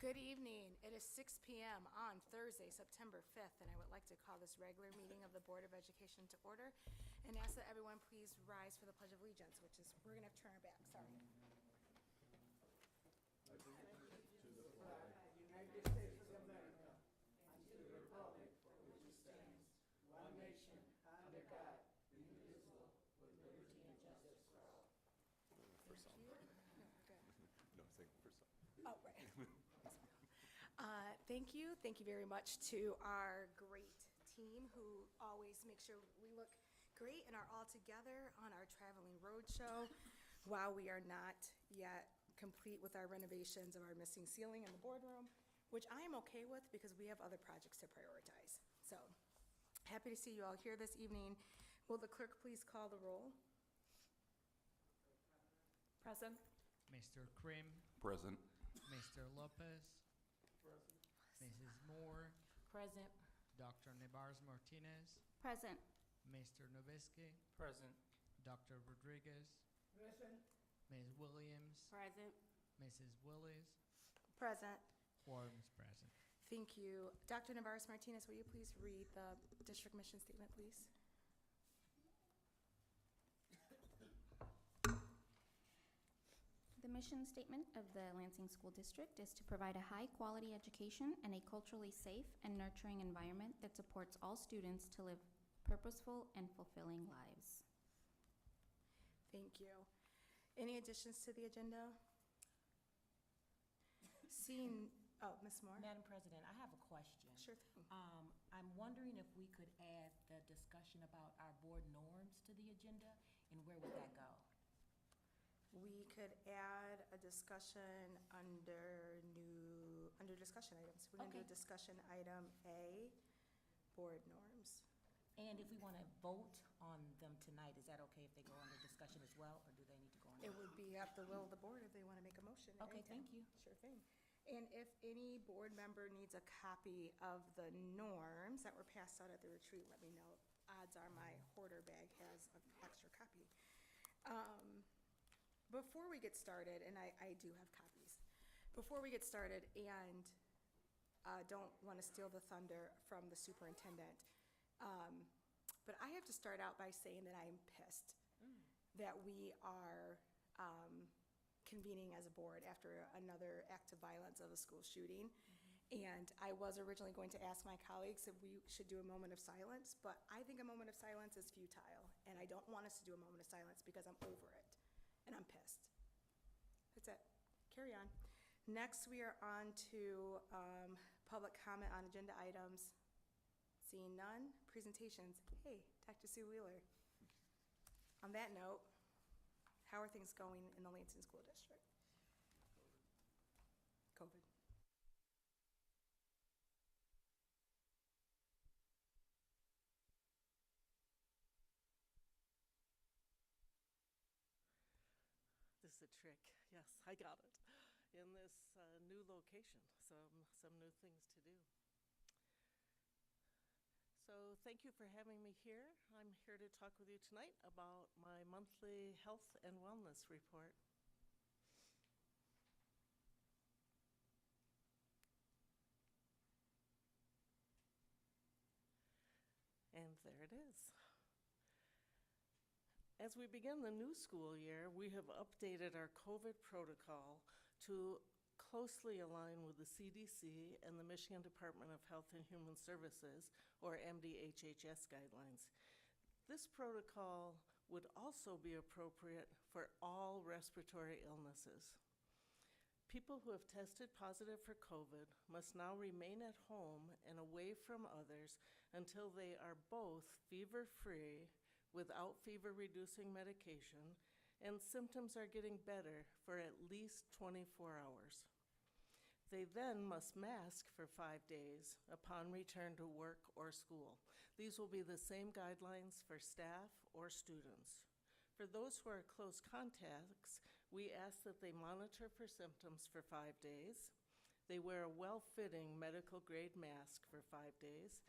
Good evening. It is 6 p.m. on Thursday, September 5th, and I would like to call this regular meeting of the Board of Education to order and ask that everyone please rise for the Pledge of Allegiance, which is, we're going to have to turn our back, sorry. United States of America, and to the republic for which it stands, one nation, under God, indivisible, with liberty and justice for all. Thank you. No, good. No, saying for some. Oh, right. Thank you. Thank you very much to our great team who always make sure we look great and are all together on our traveling roadshow while we are not yet complete with our renovations of our missing ceiling in the boardroom, which I am okay with because we have other projects to prioritize. So happy to see you all here this evening. Will the clerk please call the roll? Present. Mr. Krim, Present. Mr. Lopez, Mrs. Moore, Present. Dr. Nevarez Martinez, Present. Mr. Novisky, Present. Dr. Rodriguez, Present. Ms. Williams, Present. Mrs. Willis, Present. quorum is present. Thank you. Dr. Nevarez Martinez, will you please read the district mission statement, please? The mission statement of the Lansing School District is to provide a high-quality education and a culturally safe and nurturing environment that supports all students to live purposeful and fulfilling lives. Thank you. Any additions to the agenda? Seeing, oh, Ms. Moore? Madam President, I have a question. Sure thing. I'm wondering if we could add the discussion about our board norms to the agenda, and where would that go? We could add a discussion under discussion items. We're going to do Okay. discussion item A, board norms. And if we want to vote on them tonight, is that okay if they go under discussion as well, or do they need to go under? It would be at the will of the board if they want to make a motion. at Okay, any time. thank you. Sure thing. And if any board member needs a copy of the norms that were passed out at the retreat, let me know. Odds are my hoarder bag has an extra copy. Before we get started, and I do have copies, before we get started, and don't want to steal the thunder from the superintendent, but I have to start out by saying that I am pissed that we are convening as a board after another act of violence of a school shooting. And I was originally going to ask my colleagues if we should do a moment of silence, but I think a moment of silence is futile, and I don't want us to do a moment of silence because I'm over it. And I'm pissed. That's it. Carry on. Next, we are on to public comment on agenda items. Seeing none. Presentations. Hey, Dr. Sue Wheeler. On that note, how are things going in the Lansing School District? COVID. This is a trick. Yes, I got it. In this new location, some new things to do. So thank you for having me here. I'm here to talk with you tonight about my monthly health and wellness report. And there it is. As we begin the new school year, we have updated our COVID protocol to closely align with the CDC and the Michigan Department of Health and Human Services, or MDHHS guidelines. This protocol would also be appropriate for all respiratory illnesses. People who have tested positive for COVID must now remain at home and away from others until they are both fever-free, without fever-reducing medication, and symptoms are getting better for at least 24 hours. They then must mask for 5 days upon return to work or school. These will be the same guidelines for staff or students. For those who are close contacts, we ask that they monitor for symptoms for 5 days. They wear a well-fitting medical-grade mask for 5 days,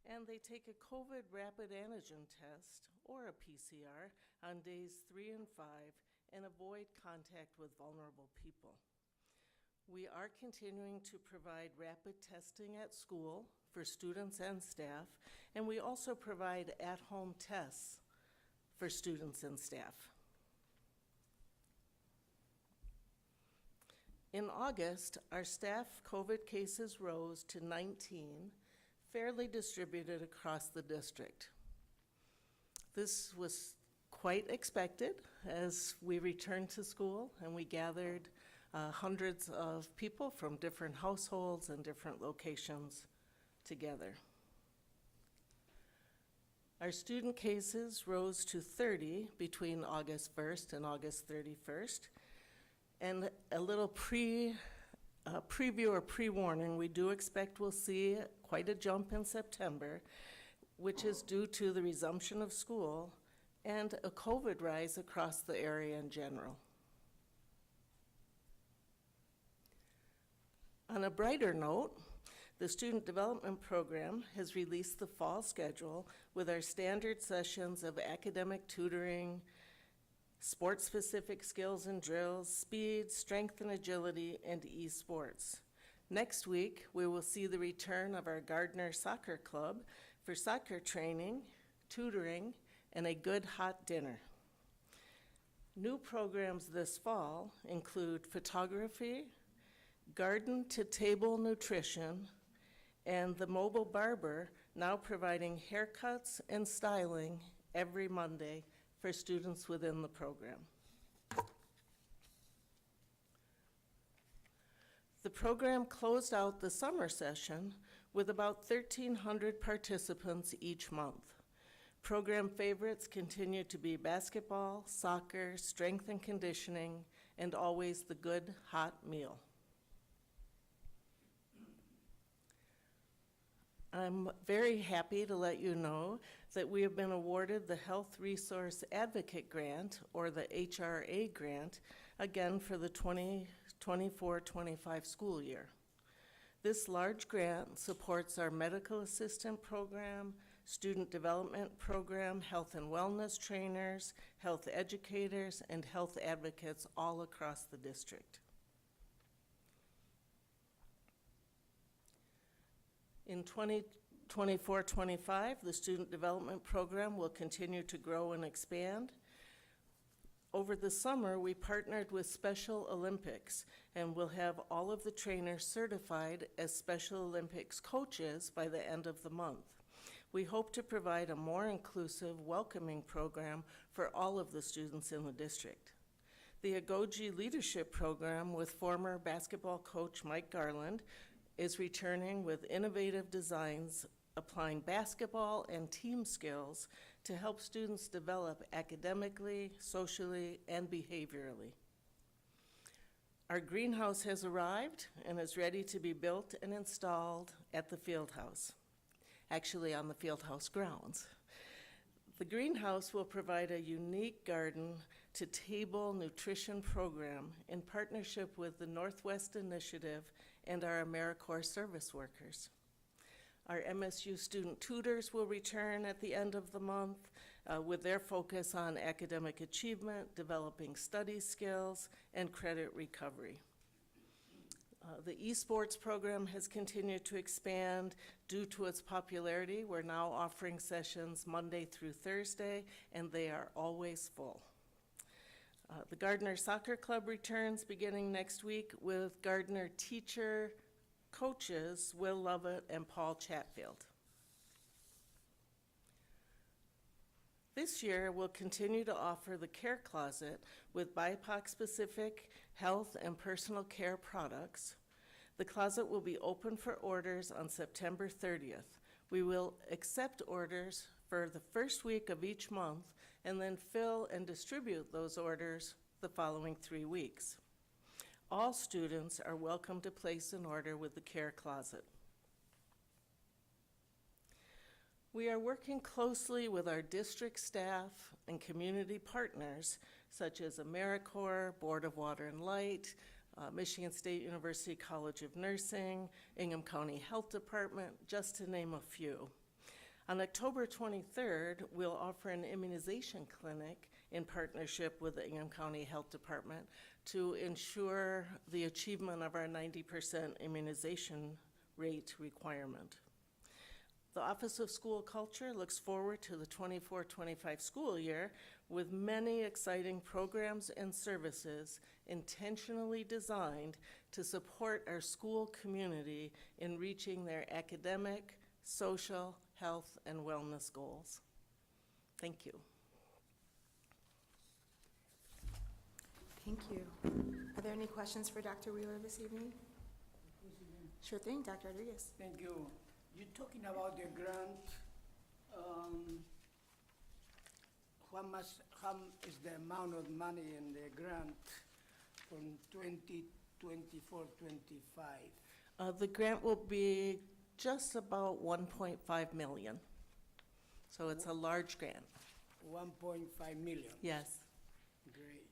and they take a COVID rapid antigen test, or a PCR, on days 3 and 5, and avoid contact with vulnerable people. We are continuing to provide rapid testing at school for students and staff, and we also provide at-home tests for students and staff. In August, our staff COVID cases rose to 19, fairly distributed across the district. This was quite expected as we returned to school and we gathered hundreds of people from different households and different locations together. Our student cases rose to 30 between August 1st and August 31st. And a little preview or pre-warning, we do expect we'll see quite a jump in September, which is due to the resumption of school and a COVID rise across the area in general. On a brighter note, the Student Development Program has released the fall schedule with our standard sessions of academic tutoring, sports-specific skills and drills, speed, strength and agility, and esports. Next week, we will see the return of our Gardner Soccer Club for soccer training, tutoring, and a good hot dinner. New programs this fall include photography, garden-to-table nutrition, and the mobile barber now providing haircuts and styling every Monday for students within the program. The program closed out the summer session with about 1,300 participants each month. Program favorites continue to be basketball, soccer, strength and conditioning, and always the good hot meal. I'm very happy to let you know that we have been awarded the Health Resource Advocate Grant, or the HRA grant, again for the 2024-25 school year. This large grant supports our medical assistant program, student development program, health and wellness trainers, health educators, and health advocates all across the district. In 2024-25, the Student Development Program will continue to grow and expand. Over the summer, we partnered with Special Olympics and will have all of the trainers certified as Special Olympics coaches by the end of the month. We hope to provide a more inclusive, welcoming program for all of the students in the district. The Agoji Leadership Program with former basketball coach Mike Garland is returning with innovative designs applying basketball and team skills to help students develop academically, socially, and behaviorally. Our greenhouse has arrived and is ready to be built and installed at the field house, actually on the field house grounds. The greenhouse will provide a unique garden-to-table nutrition program in partnership with the Northwest Initiative and our AmeriCorps service workers. Our MSU student tutors will return at the end of the month with their focus on academic achievement, developing study skills, and credit recovery. The esports program has continued to expand due to its popularity. We're now offering sessions Monday through Thursday, and they are always full. The Gardner Soccer Club returns beginning next week with Gardner teacher coaches Will Lovett and Paul Chatfield. This year, we'll continue to offer the Care Closet with BIPOC-specific health and personal care products. The closet will be open for orders on September 30th. We will accept orders for the first week of each month and then fill and distribute those orders the following 3 weeks. All students are welcome to place an order with the Care Closet. We are working closely with our district staff and community partners such as AmeriCorps, Board of Water and Light, Michigan State University College of Nursing, Ingham County Health Department, just to name a few. On October 23rd, we'll offer an immunization clinic in partnership with the Ingham County Health Department to ensure the achievement of our 90% immunization rate requirement. The Office of School Culture looks forward to the 24-25 school year with many exciting programs and services intentionally designed to support our school community in reaching their academic, social, health, and wellness goals. Thank you. Thank you. Are there any questions for Dr. Wheeler this evening? Sure thing, Dr. Rodriguez. Thank you. You're talking about the grant. How is the amount of money in the grant from 2024-25? The grant will be just about 1.5 million. So it's a large grant. 1.5 million. Yes. Great.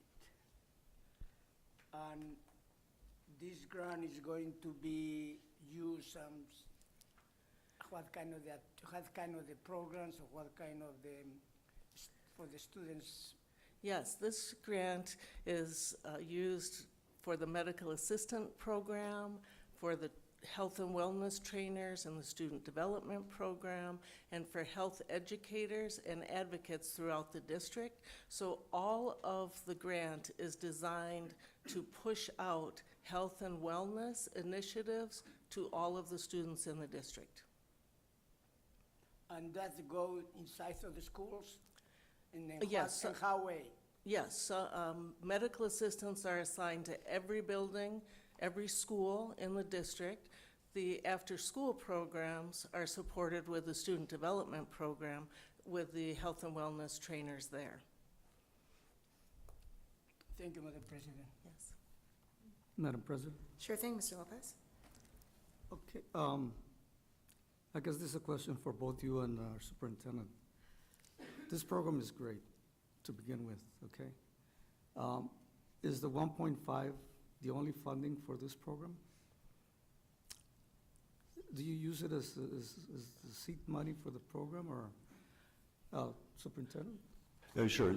And this grant is going to be used, what kind of the programs or what kind of for the students? Yes, this grant is used for the medical assistant program, for the health and wellness trainers and the student development program, and for health educators and advocates throughout the district. So all of the grant is designed to push out health and wellness initiatives to all of the students in the district. And that go inside of the schools? Yes. In how way? Yes, so medical assistants are assigned to every building, every school in the district. The after-school programs are supported with the student development program with the health and wellness trainers there. Thank you, Madam President. Yes. Madam President? Sure thing, Mr. Lopez. Okay, I guess this is a question for both you and our superintendent. This program is great to begin with, okay? Is the 1.5 the only funding for this program? Do you use it as the seed money for the program, or Superintendent? Sure.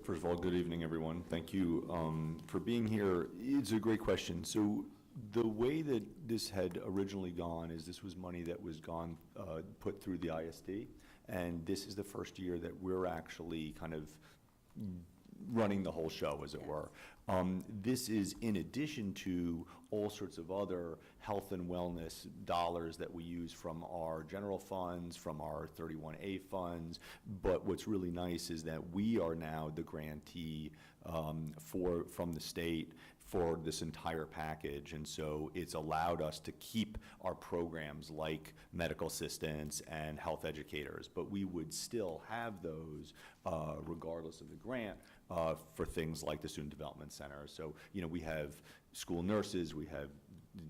First of all, good evening, everyone. Thank you for being here. It's a great question. So the way that this had originally gone is this was money that was put through the ISD, and this is the first year that we're actually kind of running the whole show, as it were. This is in addition to all sorts of other health and wellness dollars that we use from our general funds, from our 31A funds. But what's really nice is that we are now the grantee from the state for this entire package. And so it's allowed us to keep our programs like medical assistants and health educators, but we would still have those regardless of the grant for things like the Student Development Center. So, you know, we have school nurses, we have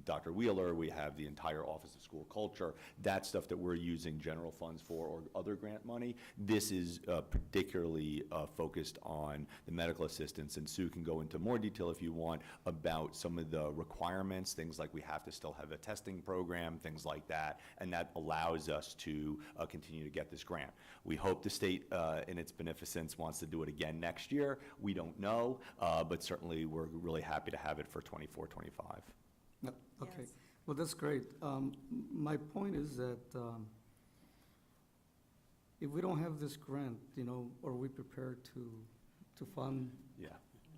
Dr. Wheeler, we have the entire Office of School Culture. That's stuff that we're using general funds for or other grant money. This is particularly focused on the medical assistants, and Sue can go into more detail if you want about some of the requirements, things like we have to still have a testing program, things like that, and that allows us to continue to get this grant. We hope the state, in its beneficence, wants to do it again next year. We don't know, but certainly we're really happy to have it for 24-25. No, okay, Yes. well, that's great. My point is that if we don't have this grant, you know, are we prepared to fund Yeah.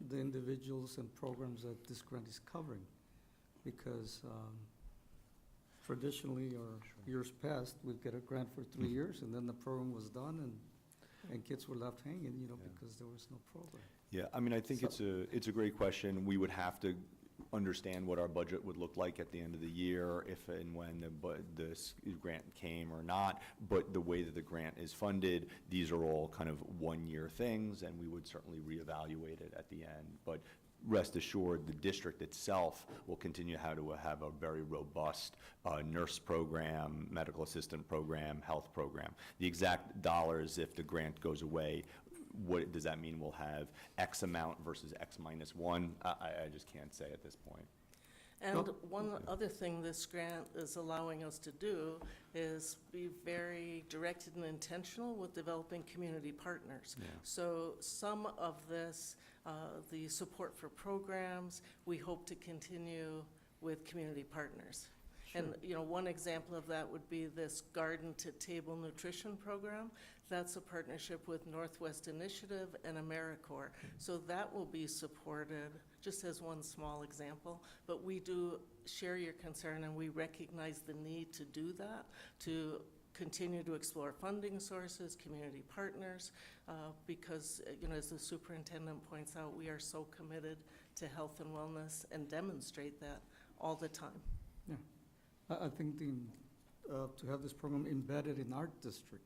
the individuals and programs that this grant is covering? Because traditionally, or years past, we'd get a grant for 3 years, and then the program was done, and kids were left hanging, you know, Yeah. because there was no program. Yeah, I mean, I think it's a great question. We would have to understand what our budget would look like at the end of the year, if and when this grant came or not. But the way that the grant is funded, these are all kind of one-year things, and we would certainly reevaluate it at the end. But rest assured, the district itself will continue to have a very robust nurse program, medical assistant program, health program. The exact dollars, if the grant goes away, what does that mean? We'll have X amount versus X minus one? I just can't say at this point. And Oh, one other thing this grant is allowing us to do is be very directed and intentional with developing community partners. Yeah. So some of this, the support for programs, we hope to continue with community partners. And, one example of that would be this Garden to Table Nutrition Program. That's a partnership with Northwest Initiative and AmeriCorps. So that will be supported, just as one small example. But we do share your concern, and we recognize the need to do that, to continue to explore funding sources, community partners, because, as the superintendent points out, we are so committed to health and wellness and demonstrate that all the time. Yeah, I think to have this program embedded in our district,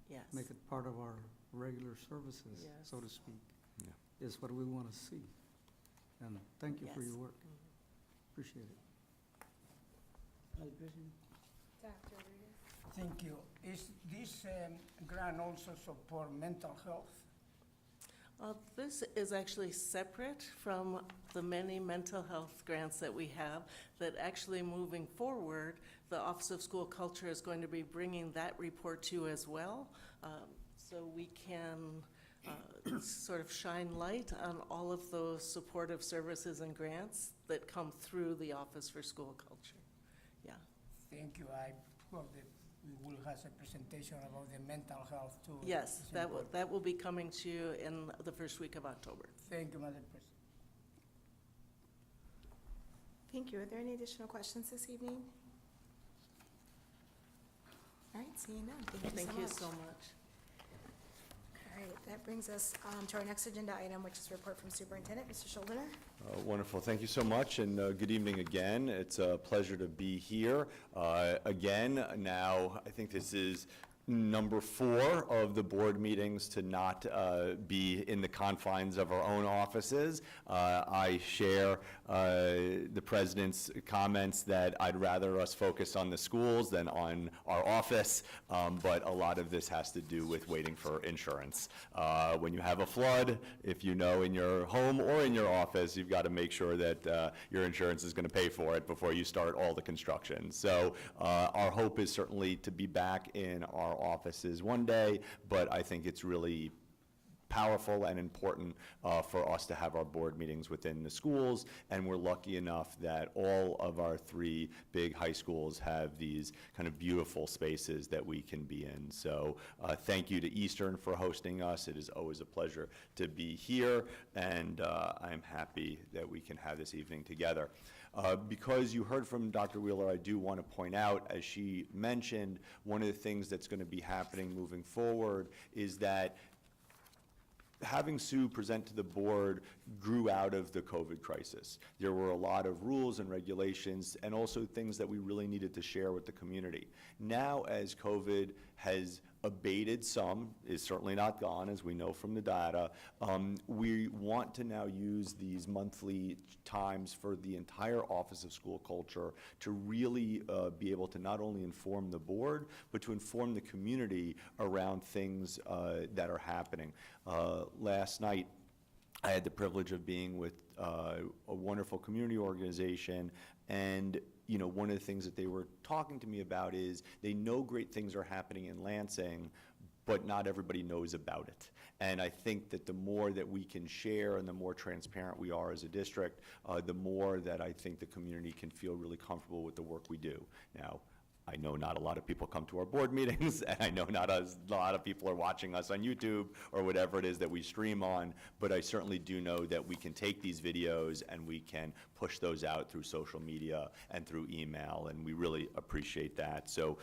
Yes. make it part of our regular services, Yes. so to speak, Yeah. is what we want to see. And thank you for Yes. your work. Appreciate it. Madam President? Dr. Rodriguez? Thank you. Is this grant also support mental health? This is actually separate from the many mental health grants that we have, that actually moving forward, the Office of School Culture is going to be bringing that report to you as well, so we can sort of shine light on all of those supportive services and grants that come through the Office for School Culture. Yeah. Thank you. I hope that we will have a presentation about the mental health too. Yes, It's that important. will be coming to you in the first week of October. Thank you, Madam President. Thank you. Are there any additional questions this evening? All right, seeing none. Thank you so much. much. All right, that brings us to our next agenda item, which is report from Superintendent, Mr. Schuldiner. Wonderful. Thank you so much, and good evening again. It's a pleasure to be here. Again, now, I think this is number 4 of the board meetings to not be in the confines of our own offices. I share the president's comments that I'd rather us focus on the schools than on our office, but a lot of this has to do with waiting for insurance. When you have a flood, if you know in your home or in your office, you've got to make sure that your insurance is going to pay for it before you start all the construction. So our hope is certainly to be back in our offices one day, but I think it's really powerful and important for us to have our board meetings within the schools, and we're lucky enough that all of our 3 big high schools have these kind of beautiful spaces that we can be in. So thank you to Eastern for hosting us. It is always a pleasure to be here, and I'm happy that we can have this evening together. Because you heard from Dr. Wheeler, I do want to point out, as she mentioned, one of the things that's going to be happening moving forward is that having Sue present to the board grew out of the COVID crisis. There were a lot of rules and regulations and also things that we really needed to share with the community. Now, as COVID has abated some, is certainly not gone, as we know from the data, we want to now use these monthly times for the entire Office of School Culture to really be able to not only inform the board, but to inform the community around things that are happening. Last night, I had the privilege of being with a wonderful community organization, and one of the things that they were talking to me about is they know great things are happening in Lansing, but not everybody knows about it. And I think that the more that we can share and the more transparent we are as a district, the more that I think the community can feel really comfortable with the work we do. Now, I know not a lot of people come to our board meetings, and I know not a lot of people are watching us on YouTube or whatever it is that we stream on, but I certainly do know that we can take these videos and we can push those out through social media and through email, and we really appreciate that. So,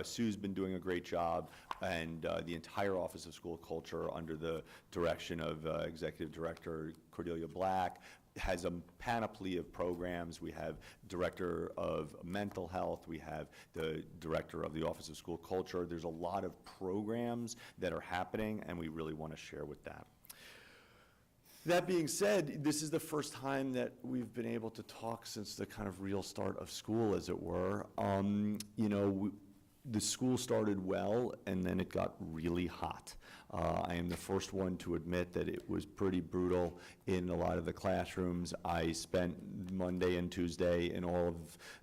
Sue's been doing a great job, and the entire Office of School Culture, under the direction of Executive Director Cordelia Black, has a panoply of programs. We have Director of Mental Health, we have the Director of the Office of School Culture. There's a lot of programs that are happening, and we really want to share with that. That being said, this is the first time that we've been able to talk since the kind of real start of school, as it were. the school started well, and then it got really hot. I am the first one to admit that it was pretty brutal in a lot of the classrooms. I spent Monday and Tuesday in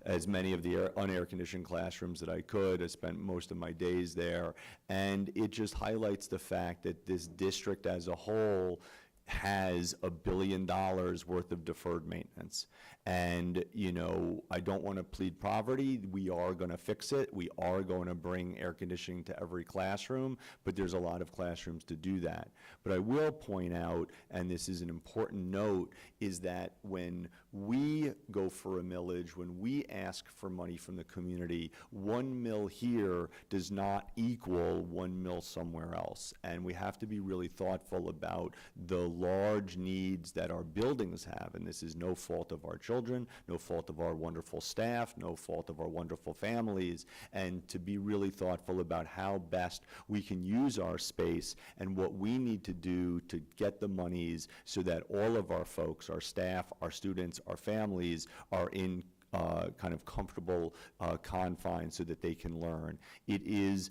as many of the unair-conditioned classrooms that I could. I spent most of my days there, and it just highlights the fact that this district as a whole has $1 billion worth of deferred maintenance. And, you know, I don't want to plead poverty. We are going to fix it. We are going to bring air conditioning to every classroom, but there's a lot of classrooms to do that. But I will point out, and this is an important note, is that when we go for a millage, when we ask for money from the community, 1 mil here does not equal 1 mil somewhere else. And we have to be really thoughtful about the large needs that our buildings have, and this is no fault of our children, no fault of our wonderful staff, no fault of our wonderful families, and to be really thoughtful about how best we can use our space and what we need to do to get the monies so that all of our folks, our staff, our students, our families are in kind of comfortable confines so that they can learn. It is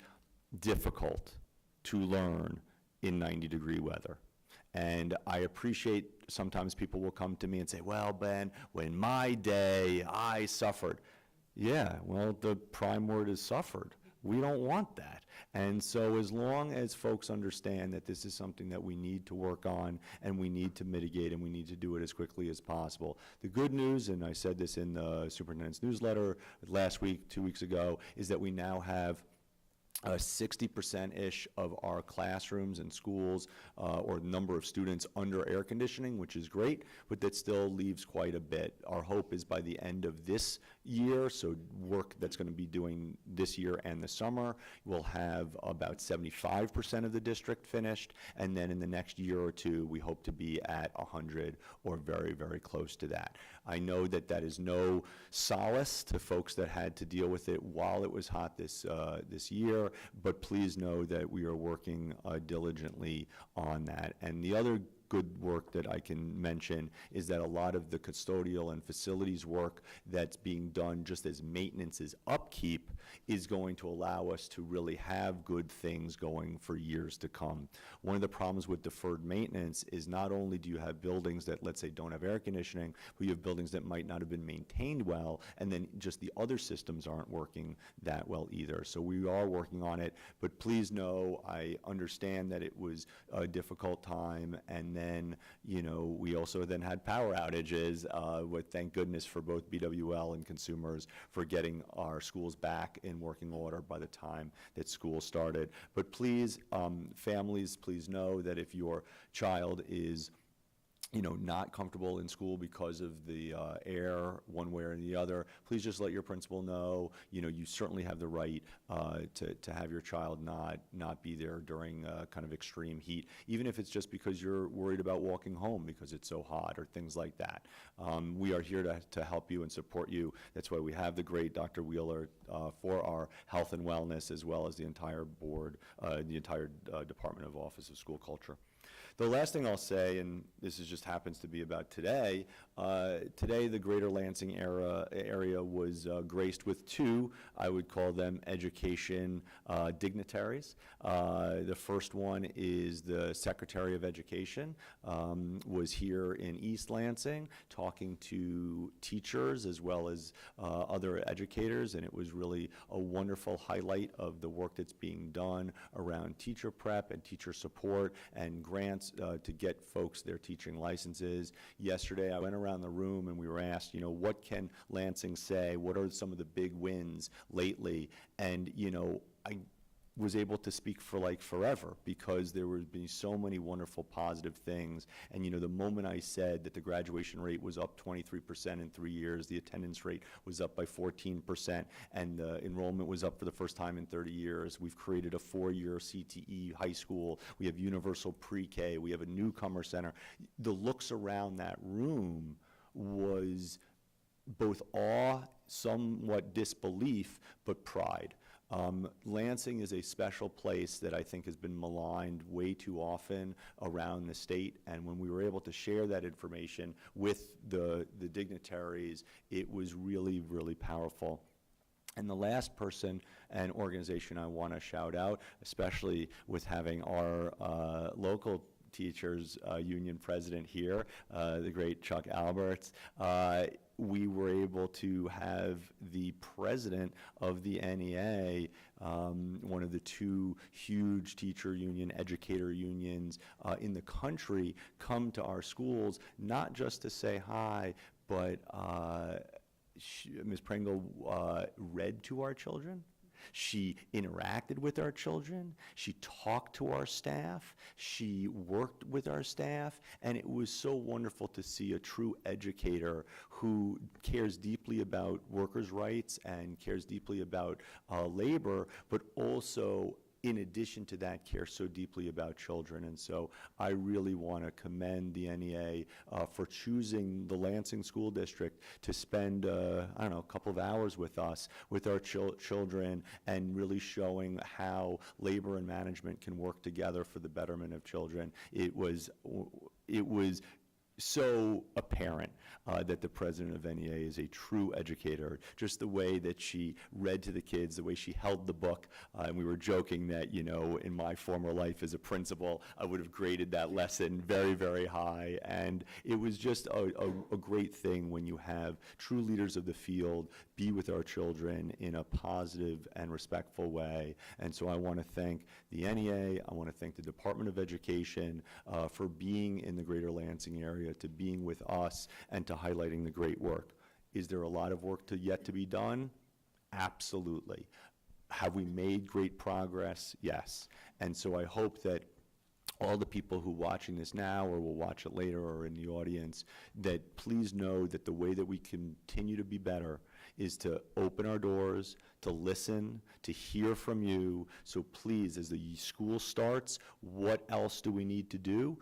difficult to learn in 90-degree weather. And I appreciate sometimes people will come to me and say, well, Ben, when my day, I suffered. Yeah, well, the prime word is suffered. We don't want that. And so as long as folks understand that this is something that we need to work on and we need to mitigate and we need to do it as quickly as possible. The good news, and I said this in the superintendent's newsletter last week, 2 weeks ago, is that we now have 60%-ish of our classrooms and schools or number of students under air conditioning, which is great, but that still leaves quite a bit. Our hope is by the end of this year, so work that's going to be doing this year and the summer, we'll have about 75% of the district finished, and then in the next year or two, we hope to be at 100 or very, very close to that. I know that that is no solace to folks that had to deal with it while it was hot this year, but please know that we are working diligently on that. And the other good work that I can mention is that a lot of the custodial and facilities work that's being done just as maintenance as upkeep is going to allow us to really have good things going for years to come. One of the problems with deferred maintenance is not only do you have buildings that, let's say, don't have air conditioning, but you have buildings that might not have been maintained well, and then just the other systems aren't working that well either. So we are working on it, but please know I understand that it was a difficult time, and then, you know, we also then had power outages, with thank goodness for both BWL and consumers for getting our schools back in working order by the time that school started. But please, families, please know that if your child is not comfortable in school because of the air one way or the other, please just let your principal know. You certainly have the right to have your child not be there during kind of extreme heat, even if it's just because you're worried about walking home because it's so hot or things like that. We are here to help you and support you. That's why we have the great Dr. Wheeler for our health and wellness, as well as the entire board, the entire Department of Office of School Culture. The last thing I'll say, and this just happens to be about today, today the greater Lansing area was graced with two, I would call them education dignitaries. The first one is the Secretary of Education, was here in East Lansing talking to teachers as well as other educators, and it was really a wonderful highlight of the work that's being done around teacher prep and teacher support and grants to get folks their teaching licenses. Yesterday, I went around the room and we were asked, what can Lansing say? What are some of the big wins lately? And, I was able to speak for like forever because there would be so many wonderful positive things. And the moment I said that the graduation rate was up 23% in 3 years, the attendance rate was up by 14%, and the enrollment was up for the first time in 30 years. We've created a 4-year CTE high school. We have universal pre-K. We have a newcomer center. The looks around that room was both awe, somewhat disbelief, but pride. Lansing is a special place that I think has been maligned way too often around the state, and when we were able to share that information with the dignitaries, it was really, really powerful. And the last person and organization I want to shout out, especially with having our local teachers union president here, the great Chuck Alberts, we were able to have the president of the NEA, one of the two huge teacher union, educator unions in the country, come to our schools, not just to say hi, but Ms. Pringle read to our children. She interacted with our children. She talked to our staff. She worked with our staff. And it was so wonderful to see a true educator who cares deeply about workers' rights and cares deeply about labor, but also, in addition to that, care so deeply about children. And so I really want to commend the NEA for choosing the Lansing School District to spend, I don't know, a couple of hours with us, with our children, and really showing how labor and management can work together for the betterment of children. It was so apparent that the president of NEA is a true educator. Just the way that she read to the kids, the way she held the book, and we were joking that, you know, in my former life as a principal, I would have graded that lesson very, very high. And it was just a great thing when you have true leaders of the field be with our children in a positive and respectful way. And so I want to thank the NEA, I want to thank the Department of Education for being in the greater Lansing area, to being with us, and to highlighting the great work. Is there a lot of work yet to be done? Absolutely. Have we made great progress? Yes. And so I hope that all the people who are watching this now or will watch it later or in the audience, that please know that the way that we continue to be better is to open our doors, to listen, to hear from you. So please, as the school starts, what else do we need to do?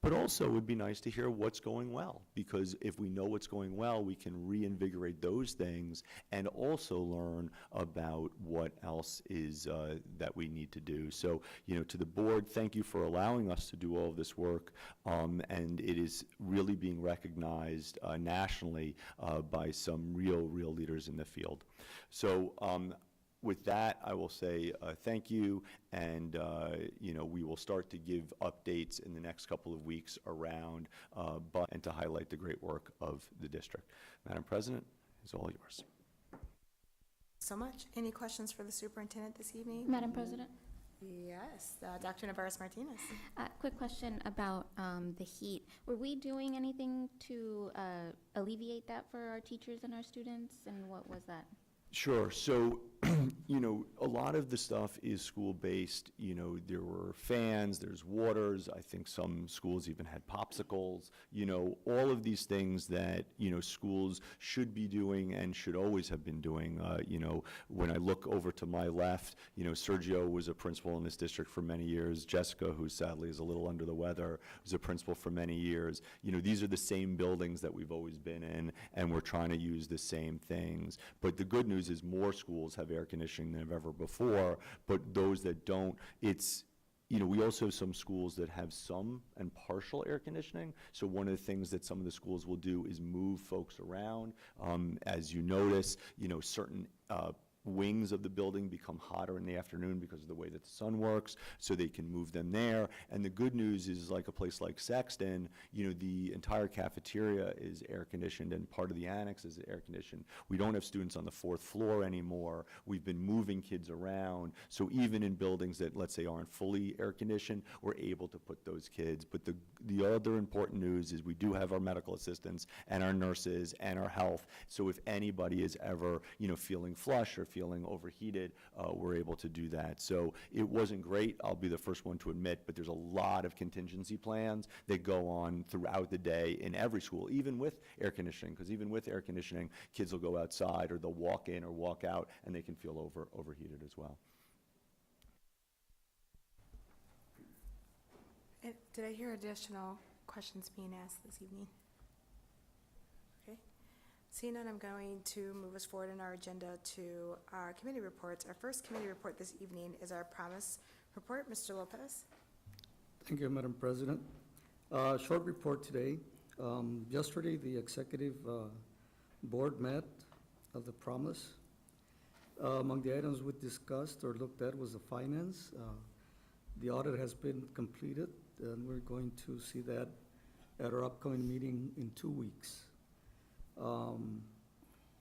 But also, it would be nice to hear what's going well, because if we know what's going well, we can reinvigorate those things and also learn about what else is that we need to do. So, you know, to the board, thank you for allowing us to do all of this work, and it is really being recognized nationally by some real leaders in the field. So, with that, I will say thank you, and you know, we will start to give updates in the next couple of weeks around, and to highlight the great work of the district. Madam President, it's all yours. So much. Any questions for the superintendent this evening? Madam President? Yes, Dr. Navarez-Martinez. Quick question about the heat. Were we doing anything to alleviate that for our teachers and our students, and what was that? Sure. So, you know, a lot of the stuff is school-based. You know, there were fans, there's waters. I think some schools even had popsicles. You know, all of these things that, you know, schools should be doing and should always have been doing. You know, when I look over to my left, you know, Sergio was a principal in this district for many years. Jessica, who sadly is a little under the weather, was a principal for many years. You know, these are the same buildings that we've always been in, and we're trying to use the same things. But the good news is more schools have air conditioning than ever before, but those that don't, it's, you know, we also have some schools that have some and partial air conditioning. So one of the things that some of the schools will do is move folks around. As you notice, you know, certain wings of the building become hotter in the afternoon because of the way that the sun works, so they can move them there. And the good news is, like a place like Sexton, you know, the entire cafeteria is air conditioned and part of the annex is air conditioned. We don't have students on the 4th floor anymore. We've been moving kids around. So even in buildings that, let's say, aren't fully air conditioned, we're able to put those kids. But the other important news is we do have our medical assistants and our nurses and our health. So if anybody is ever, you know, feeling flush or feeling overheated, we're able to do that. So it wasn't great, I'll be the first one to admit, but there's a lot of contingency plans that go on throughout the day in every school, even with air conditioning, because even with air conditioning, kids will go outside or they'll walk in or walk out and they can feel overheated as well. Did I hear additional questions being asked this evening? Okay. Seeing none, I'm going to move us forward in our agenda to our committee reports. Our first committee report this evening is our promise report. Mr. Lopez. Thank you, Madam President. Short report today. Yesterday, the executive board met of the promise, Among the items we discussed or looked at was the finance. The audit has been completed, and we're going to see that at our upcoming meeting in 2 weeks.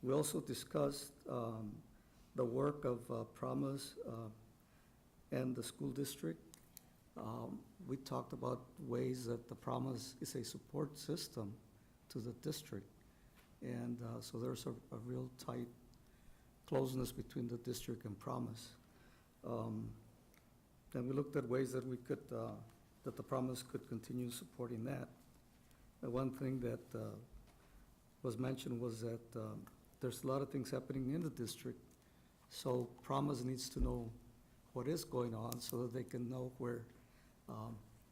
We also discussed the work of Promise and the school district. We talked about ways that the Promise is a support system to the district. And so there's a real tight closeness between the district and Promise. And we looked at ways that we could, that the Promise could continue supporting that. And one thing that was mentioned was that there's a lot of things happening in the district, so Promise needs to know what is going on so that they can know where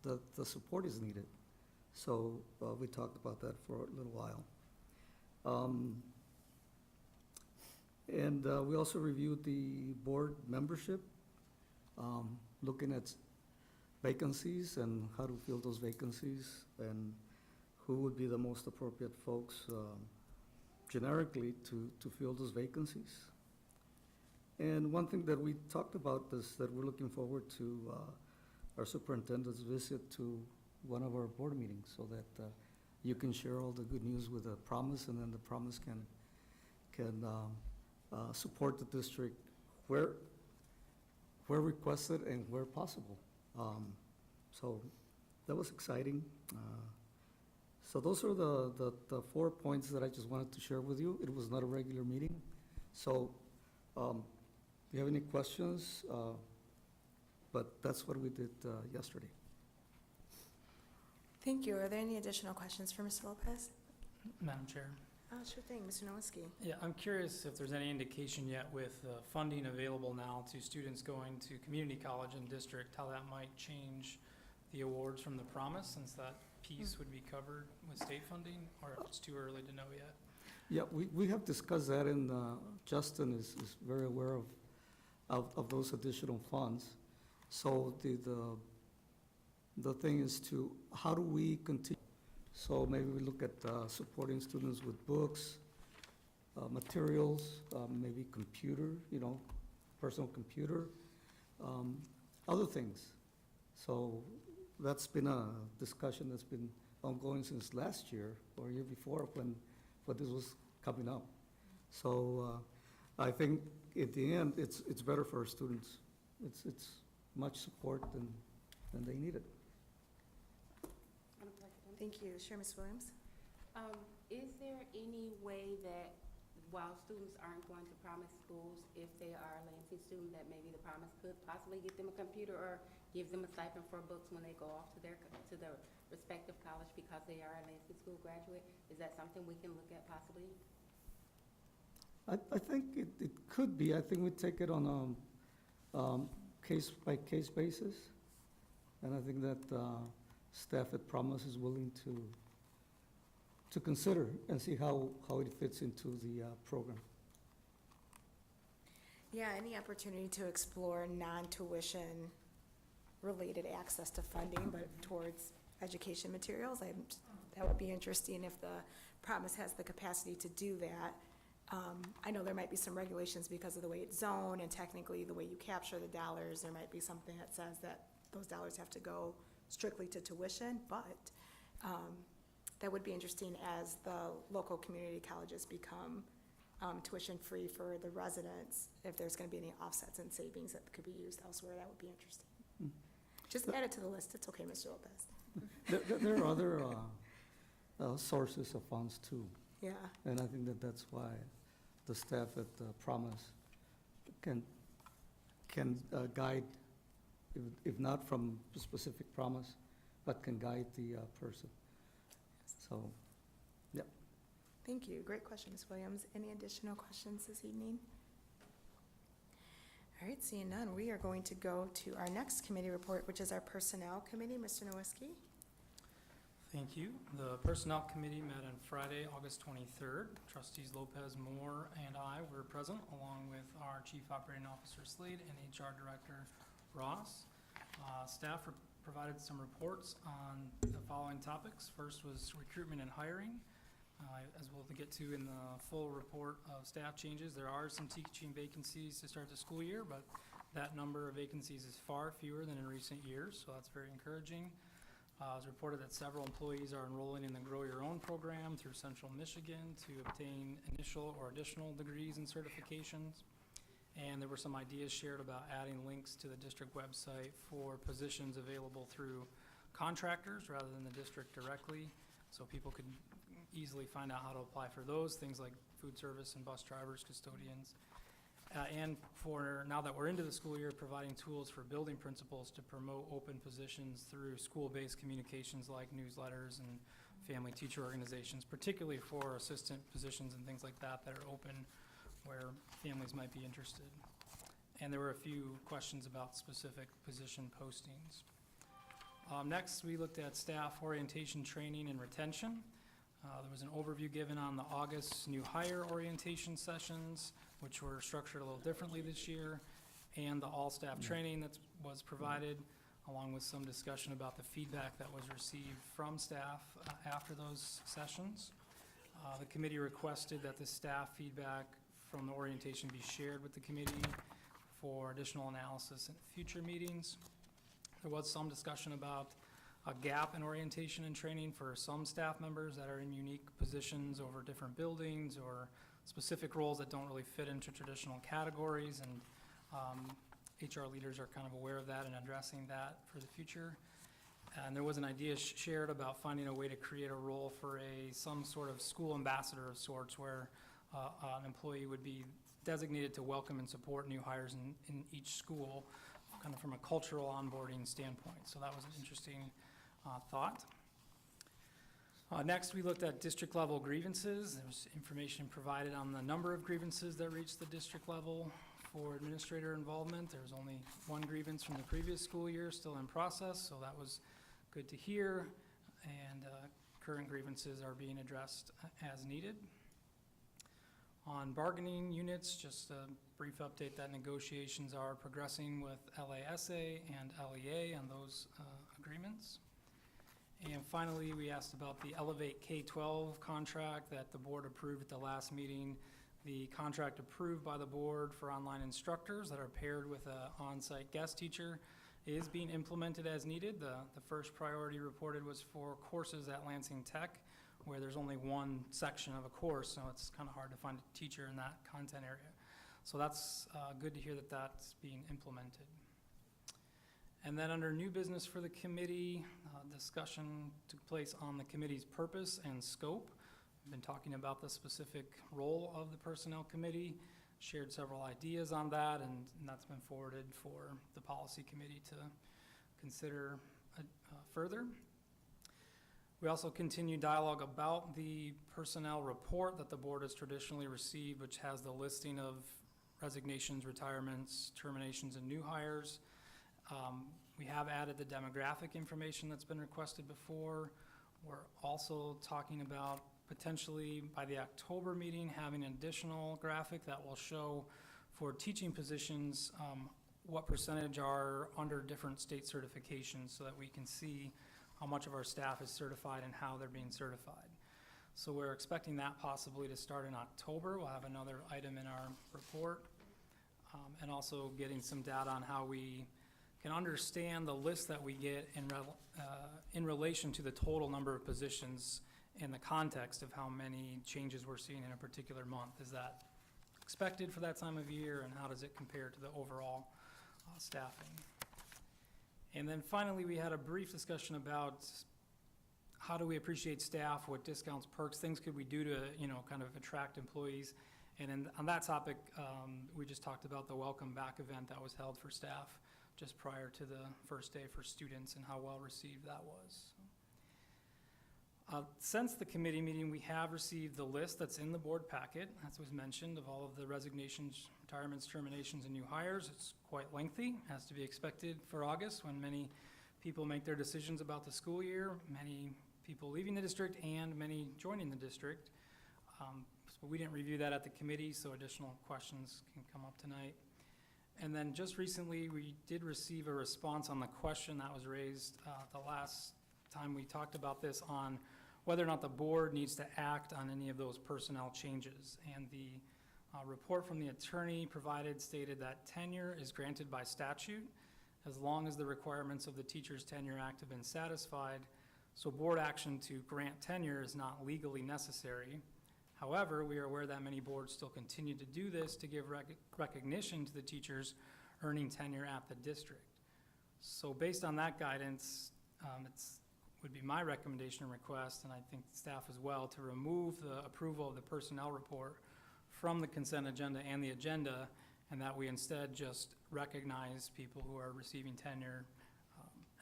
the support is needed. So we talked about that for a little while. And we also reviewed the board membership, looking at vacancies and how to fill those vacancies and who would be the most appropriate folks generically to fill those vacancies. And one thing that we talked about is that we're looking forward to our superintendent's visit to one of our board meetings so that you can share all the good news with the Promise, and then the Promise can support the district where requested and where possible. So that was exciting. So those are the 4 points that I just wanted to share with you. It was not a regular meeting. So if you have any questions, but that's what we did yesterday. Thank you. Are there any additional questions for Mr. Lopez? Madam Chair. Sure thing, Mr. Nowinski. Yeah, I'm curious if there's any indication yet with funding available now to students going to community college and district, how that might change the awards from the Promise, since that piece would be covered with state funding, or if it's too early to know yet? Yeah, we have discussed that, and Justin is very aware of those additional funds. So the thing is how do we continue? So maybe we look at supporting students with books, materials, maybe computer, personal computer, other things. So that's been a discussion that's been ongoing since last year or year before when this was coming up. So I think at the end, it's better for our students. It's much support than they needed. Thank you. Sure, Ms. Williams? Is there any way that while students aren't going to Promise schools, if they are a Lansing student, that maybe the Promise could possibly get them a computer or give them a stipend for books when they go off to their respective college because they are a Lansing school graduate? Is that something we can look at possibly? I think it could be. I think we take it on a case-by-case basis. And I think that staff at Promise is willing to consider and see how it fits into the program. Yeah, any opportunity to explore non-tuition related access to funding, but towards education materials, that would be interesting if the Promise has the capacity to do that. I know there might be some regulations because of the way it's zoned and technically the way you capture the dollars. There might be something that says that those dollars have to go strictly to tuition, but that would be interesting as the local community colleges become tuition-free for the residents. If there's going to be any offsets and savings that could be used elsewhere, that would be interesting. Just add it to the list. It's okay, Mr. Lopez. There are other sources of funds too. Yeah. And I think that's why the staff at Promise can guide, if not from a specific Promise, but can guide the person. So, yeah. Thank you. Great question, Ms. Williams. Any additional questions this evening? All right, seeing none, we are going to go to our next committee report, which is our Personnel Committee. Mr. Nowinski? Thank you. The Personnel Committee met on Friday, August 23rd. Trustees Lopez, Moore, and I were present, along with our Chief Operating Officer Slade and HR Director Ross. Staff provided some reports on the following topics. First was recruitment and hiring. as we'll get to in the full report of staff changes. There are some teaching vacancies to start the school year, but that number of vacancies is far fewer than in recent years, so that's very encouraging. It was reported that several employees are enrolling in the Grow Your Own program through Central Michigan to obtain initial or additional degrees and certifications. And there were some ideas shared about adding links to the district website for positions available through contractors rather than the district directly, so people could easily find out how to apply for those, things like food service and bus drivers, custodians. And for, now that we're into the school year, providing tools for building principals to promote open positions through school-based communications like newsletters and family teacher organizations, particularly for assistant positions and things like that that are open where families might be interested. And there were a few questions about specific position postings. Next, we looked at staff orientation, training, and retention. There was an overview given on the August new hire orientation sessions, which were structured a little differently this year, and the all-staff training that was provided, along with some discussion about the feedback that was received from staff after those sessions. The committee requested that the staff feedback from the orientation be shared with the committee for additional analysis in future meetings. There was some discussion about a gap in orientation and training for some staff members that are in unique positions over different buildings or specific roles that don't really fit into traditional categories, and HR leaders are kind of aware of that and addressing that for the future. And there was an idea shared about finding a way to create a role for some sort of school ambassador of sorts, where an employee would be designated to welcome and support new hires in each school, kind of from a cultural onboarding standpoint. So that was an interesting thought. Next, we looked at district level grievances. There was information provided on the number of grievances that reached the district level for administrator involvement. There was only one grievance from the previous school year still in process, so that was good to hear. And current grievances are being addressed as needed. On bargaining units, just a brief update that negotiations are progressing with LASA and LEA on those agreements. And finally, we asked about the Elevate K-12 contract that the board approved at the last meeting. The contract approved by the board for online instructors that are paired with an on-site guest teacher is being implemented as needed. The first priority reported was for courses at Lansing Tech, where there's only one section of a course, so it's kind of hard to find a teacher in that content area. So that's good to hear that that's being implemented. And then under new business for the committee, discussion took place on the committee's purpose and scope. We've been talking about the specific role of the personnel committee, shared several ideas on that, and that's been forwarded for the policy committee to consider further. We also continue dialogue about the personnel report that the board has traditionally received, which has the listing of resignations, retirements, terminations, and new hires. We have added the demographic information that's been requested before. We're also talking about potentially by the October meeting having an additional graphic that will show for teaching positions what percentage are under different state certifications, so that we can see how much of our staff is certified and how they're being certified. So we're expecting that possibly to start in October. We'll have another item in our report, and also getting some data on how we can understand the list that we get in relation to the total number of positions in the context of how many changes we're seeing in a particular month. Is that expected for that time of year, and how does it compare to the overall staffing? And then finally, we had a brief discussion about how do we appreciate staff, what discounts, perks, things could we do to, kind of attract employees. And then on that topic, we just talked about the welcome back event that was held for staff just prior to the first day for students, and how well received that was. Since the committee meeting, we have received the list that's in the board packet, as was mentioned, of all of the resignations, retirements, terminations, and new hires. It's quite lengthy, as to be expected for August, when many people make their decisions about the school year, many people leaving the district and many joining the district. So we didn't review that at the committee, so additional questions can come up tonight. And then just recently, we did receive a response on the question that was raised the last time we talked about this on whether or not the board needs to act on any of those personnel changes. And the report from the attorney provided stated that tenure is granted by statute as long as the requirements of the Teachers Tenure Act have been satisfied. So board action to grant tenure is not legally necessary. However, we are aware that many boards still continue to do this to give recognition to the teachers earning tenure at the district. So based on that guidance, would be my recommendation and request, and I think staff as well, to remove the approval of the personnel report from the consent agenda and the agenda, and that we instead just recognize people who are receiving tenure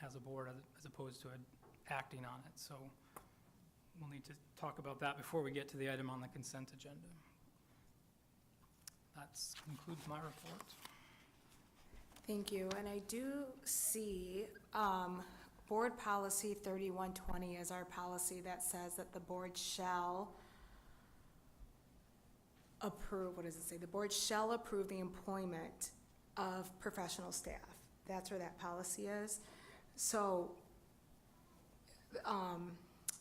as a board as opposed to acting on it. So we'll need to talk about that before we get to the item on the consent agenda. That concludes my report. Thank you, and I do see board policy 3120 is our policy that says that the board shall approve, what does it say? The board shall approve the employment of professional staff. That's where that policy is. So,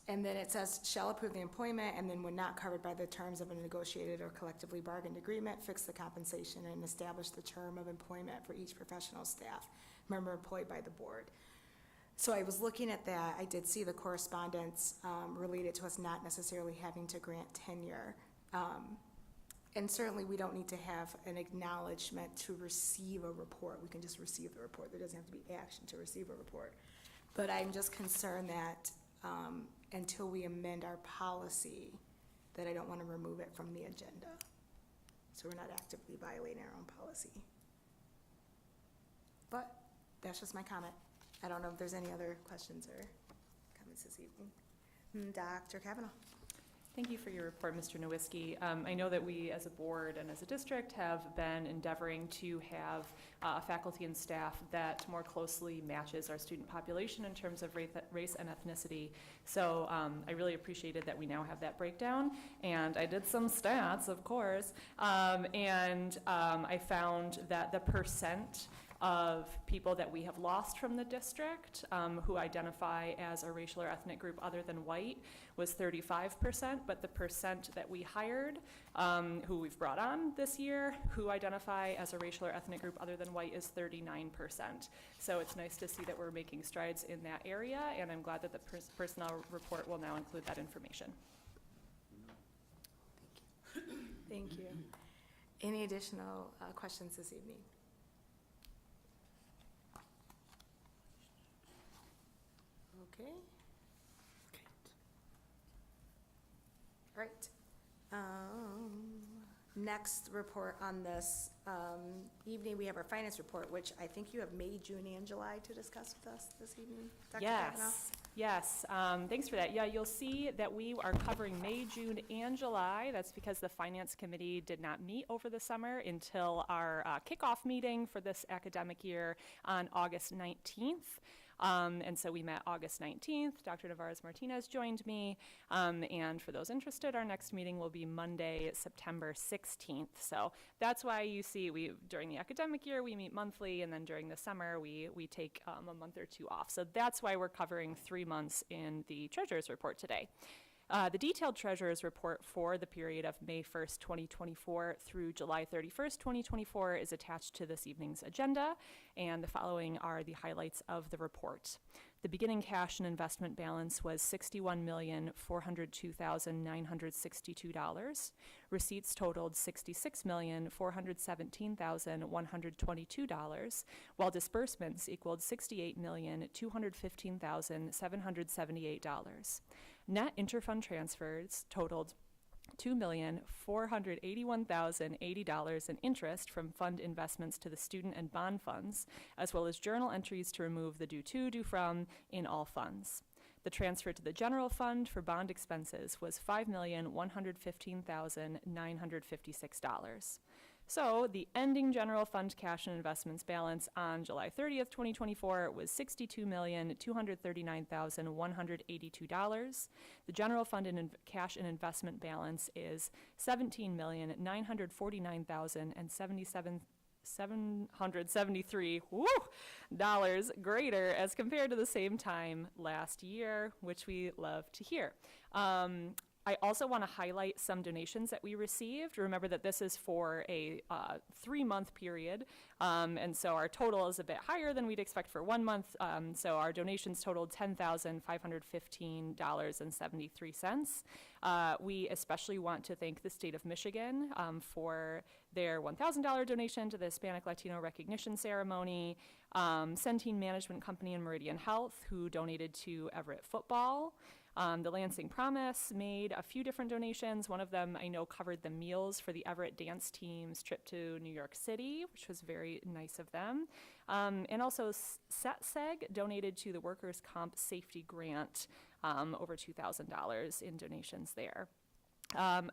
and then it says shall approve the employment, and then when not covered by the terms of a negotiated or collectively bargained agreement, fix the compensation and establish the term of employment for each professional staff member employed by the board. So I was looking at that. I did see the correspondence related to us not necessarily having to grant tenure. And certainly we don't need to have an acknowledgement to receive a report. We can just receive the report. There doesn't have to be action to receive a report. But I'm just concerned that until we amend our policy, that I don't want to remove it from the agenda. So we're not actively violating our own policy. But that's just my comment. I don't know if there's any other questions or comments this evening. Dr. Kavanaugh. Thank you for your report, Mr. Nowicki. I know that we as a board and as a district have been endeavoring to have faculty and staff that more closely matches our student population in terms of race and ethnicity. So I really appreciated that we now have that breakdown. And I did some stats, of course, and I found that the percent of people that we have lost from the district who identify as a racial or ethnic group other than white was 35%, but the percent that we hired, who we've brought on this year, who identify as a racial or ethnic group other than white is 39%. So it's nice to see that we're making strides in that area, and I'm glad that the personnel report will now include that information. Thank you. Any additional questions this evening? Okay. All right. Next report on this evening, we have our finance report, which I think you have May, June, and July to discuss with us this evening. Dr. Kavanaugh? Yes. Thanks for that. Yeah, you'll see that we are covering May, June, and July. That's because the Finance Committee did not meet over the summer until our kickoff meeting for this academic year on August 19th. And so we met August 19th. Dr. Navarez-Martinez joined me. And for those interested, our next meeting will be Monday, September 16th. So that's why you see during the academic year, we meet monthly, and then during the summer, we take a month or two off. So that's why we're covering 3 months in the Treasurer's Report today. The detailed Treasurer's Report for the period of May 1st, 2024 through July 31st, 2024 is attached to this evening's agenda, and the following are the highlights of the report. The beginning cash and investment balance was $61,402,962. Receipts totaled $66,417,122, while disbursements equaled $68,215,778. Net interfund transfers totaled $2,481,080 in interest from fund investments to the student and bond funds, as well as journal entries to remove the due to, due from in all funds. The transfer to the general fund for bond expenses was $5,115,956. So the ending general fund cash and investments balance on July 30th, 2024 was $62,239,182. The general fund cash and investment balance is $17,949,077 $773 dollars greater as compared to the same time last year, which we love to hear. I also want to highlight some donations that we received. Remember that this is for a 3-month period, and so our total is a bit higher than we'd expect for 1 month. So our donations totaled $10,515.73. We especially want to thank the state of Michigan for their $1,000 donation to the Hispanic Latino Recognition Ceremony, Centene Management Company and Meridian Health, who donated to Everett Football. The Lansing Promise made a few different donations. One of them I know covered the meals for the Everett dance team's trip to New York City, which was very nice of them. And also SETSEG donated to the Workers' Comp Safety Grant, over $2,000 in donations there.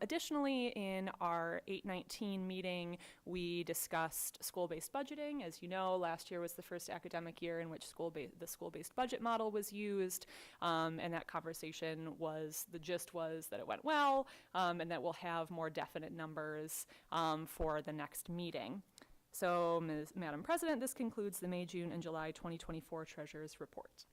Additionally, in our 819 meeting, we discussed school-based budgeting. As you know, last year was the first academic year in which the school-based budget model was used, and that conversation the gist was that it went well, and that we'll have more definite numbers for the next meeting. So, Madam President, this concludes the May, June, and July 2024 Treasurer's Report.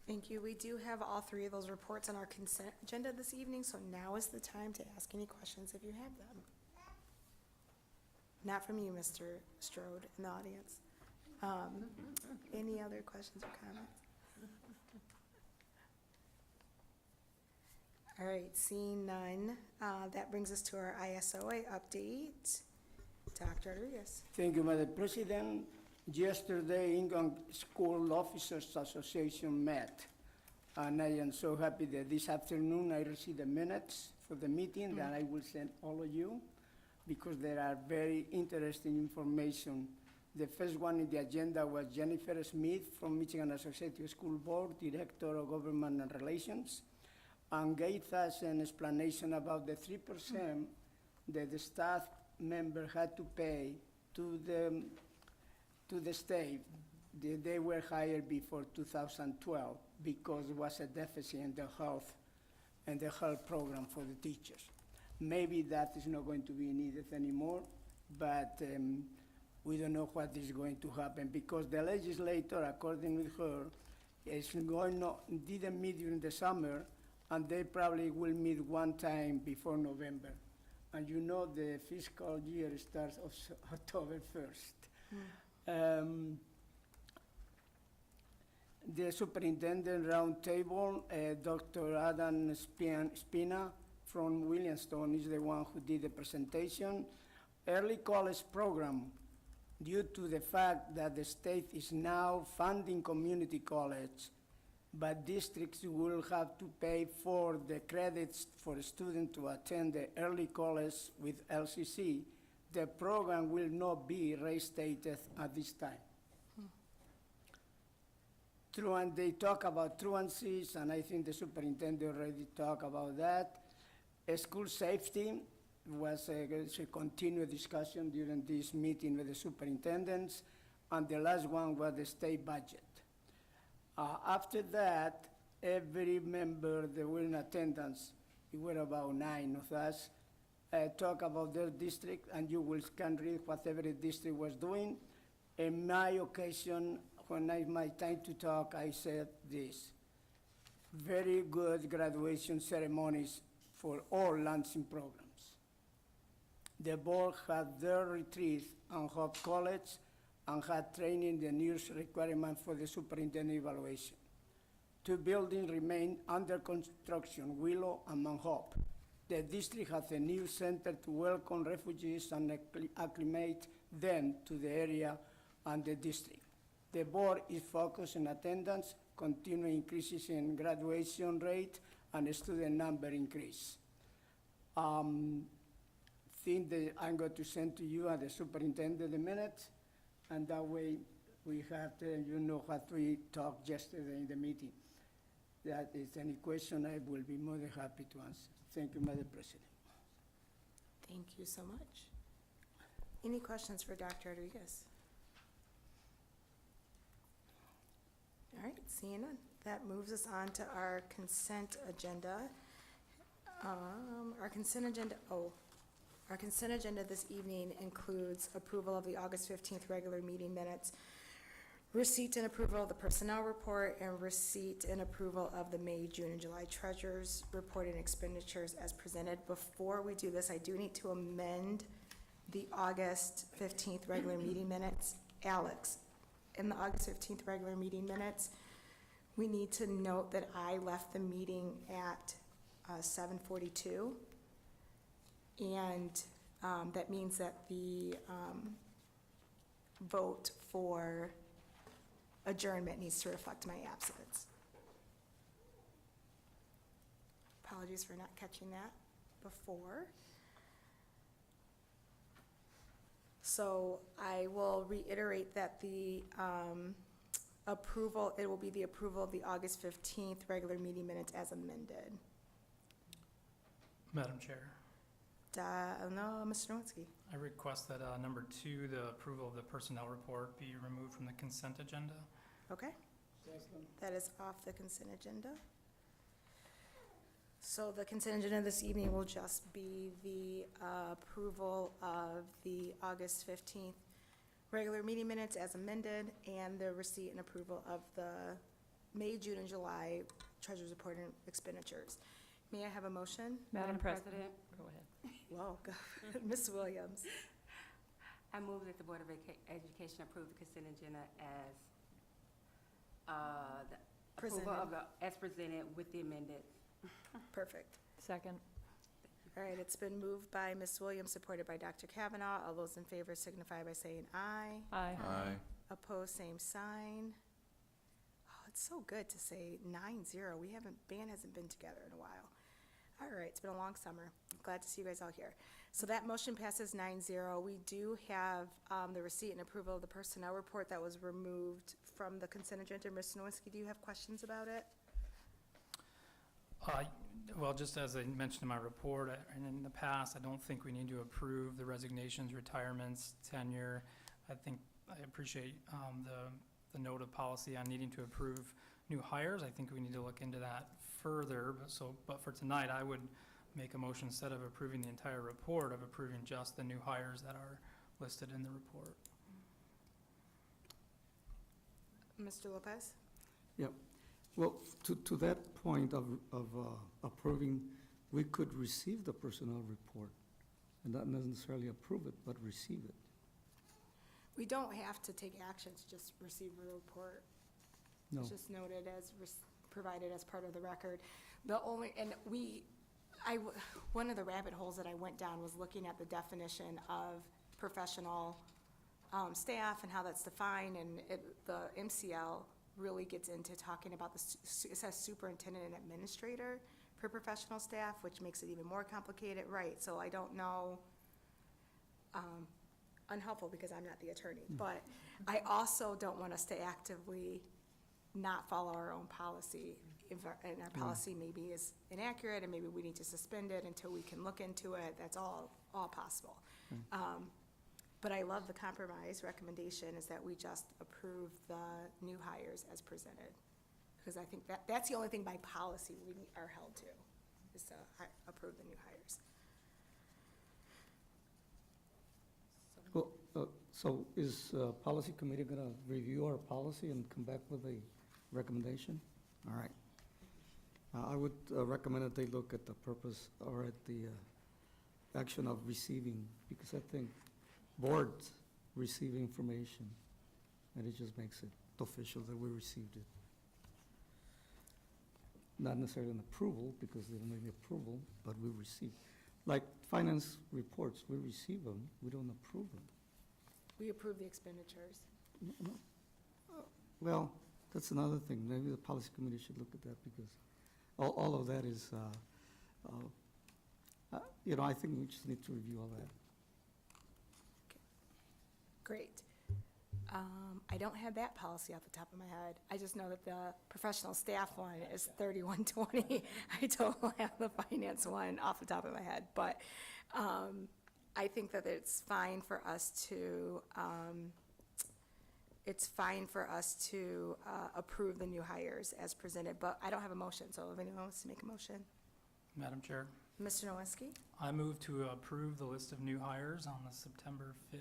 Thank you. We do have all 3 of those reports on our consent agenda this evening, so now is the time to ask any questions if you have them. Not from you, Mr. Strode, in the audience. Any other questions or comments? All right, seeing none, that brings us to our ISOA update. Dr. Rodriguez. Thank you, Madam President. Yesterday, England School Officers Association met, and I am so happy that this afternoon I received the minutes for the meeting that I will send all of you, because there are very interesting information. The first one in the agenda was Jennifer Smith from Michigan Associated School Board, Director of Government and Relations, and gave us an explanation about the 3% that the staff member had to pay to the state. They were hired before 2012 because it was a deficit in the health program for the teachers. Maybe that is not going to be needed anymore, but we don't know what is going to happen, because the legislator, according with her, didn't meet during the summer, and they probably will meet one time before November. And you know the fiscal year starts October 1st. The Superintendent Roundtable, Dr. Adam Spina from Williamstown is the one who did the presentation. Early college program, due to the fact that the state is now funding community college, but districts will have to pay for the credits for a student to attend the early college with LCC. The program will not be restated at this time. And they talk about truancies, and I think the superintendent already talked about that. School safety was a continued discussion during this meeting with the superintendents, and the last one was the state budget. After that, every member that were in attendance, it were about 9 of us, talk about their district, and you can read what every district was doing. In my occasion, when my time to talk, I said this: very good graduation ceremonies for all Lansing programs. The board had their retreat on Hope College and had training the new requirement for the superintendent evaluation. 2 buildings remain under construction, Willow and Mount Hope. The district has a new center to welcome refugees and acclimate them to the area and the district. The board is focused on attendance, continuing increases in graduation rate, and student number increase. Thing that I'm going to send to you and the superintendent the minutes, and that way we have you know what we talked yesterday in the meeting. That is any question, I will be more than happy to answer. Thank you, Madam President. Thank you so much. Any questions for Dr. Rodriguez? All right, seeing none. That moves us on to our consent agenda. Our consent agenda, Our consent agenda this evening includes approval of the August 15th regular meeting minutes, receipt and approval of the personnel report, and receipt and approval of the May, June, and July treasurers' report and expenditures as presented. Before we do this, I do need to amend the August 15th regular meeting minutes. Alex, in the August 15th regular meeting minutes, we need to note that I left the meeting at 7:42. And that means that the vote for adjournment needs to reflect my absence. Apologies for not catching that before. So I will reiterate that the approval, it will be the approval of the August 15th regular meeting minutes as amended. Madam Chair, No, Mr. Nowinski. I request that number 2, the approval of the personnel report, be removed from the consent agenda. Okay. That is off the consent agenda. So the consent agenda this evening will just be the approval of the August 15th regular meeting minutes as amended and the receipt and approval of the May, June, and July treasurer's report and expenditures. May I have a motion? Madam President. Go ahead. Whoa, go. Ms. Williams. I move that the Board of Education approve the consent agenda as the approval of as presented with the amended. Perfect. Second. All right, it's been moved by Ms. Williams, supported by Dr. Kavanaugh. All those in favor signify by saying aye. Aye. Aye. Opposed, same sign. Oh, it's so good to say 9-0. Band hasn't been together in a while. All right, it's been a long summer. Glad to see you guys all here. So that motion passes 9-0. We do have the receipt and approval of the personnel report that was removed from the consent agenda. Ms. Nowinski, do you have questions about it? Well, just as I mentioned in my report, and in the past, I don't think we need to approve the resignations, retirements, tenure. I appreciate the note of policy on needing to approve new hires. I think we need to look into that further. But for tonight, I would make a motion instead of approving the entire report, of approving just the new hires that are listed in the report. Mr. Lopez? Yeah. Well, to that point of approving, we could receive the personnel report and not necessarily approve it, but receive it. We don't have to take action to just receive a report. No. It's just noted as provided as part of the record. One of the rabbit holes that I went down was looking at the definition of professional staff and how that's defined, and the MCL really gets into talking about it says superintendent and administrator for professional staff, which makes it even more complicated, right? So I don't know, unhelpful because I'm not the attorney, but I also don't want us to actively not follow our own policy. And our policy maybe is inaccurate, and maybe we need to suspend it until we can look into it. That's all possible. But I love the compromise recommendation is that we just approve the new hires as presented. Because I think that's the only thing by policy we are held to, is to approve the new hires. Well, so is policy committee going to review our policy and come back with a recommendation? All right. I would recommend that they look at the purpose or at the action of receiving, because I think boards receive information, and it just makes it official that we received it. Not necessarily an approval, because they don't need approval, but we receive. Like finance reports, we receive them, we don't approve them. We approve the expenditures. No. Well, that's another thing. Maybe the policy committee should look at that, because all of that is, I think we just need to review all that. Great. I don't have that policy off the top of my head. I just know that the professional staff one is 3120. I don't have the finance one off the top of my head, but I think that it's fine for us to approve the new hires as presented, but I don't have a motion, so if anyone wants to make a motion. Madam Chair, Mr. Nowinski? I move to approve the list of new hires on the September 5th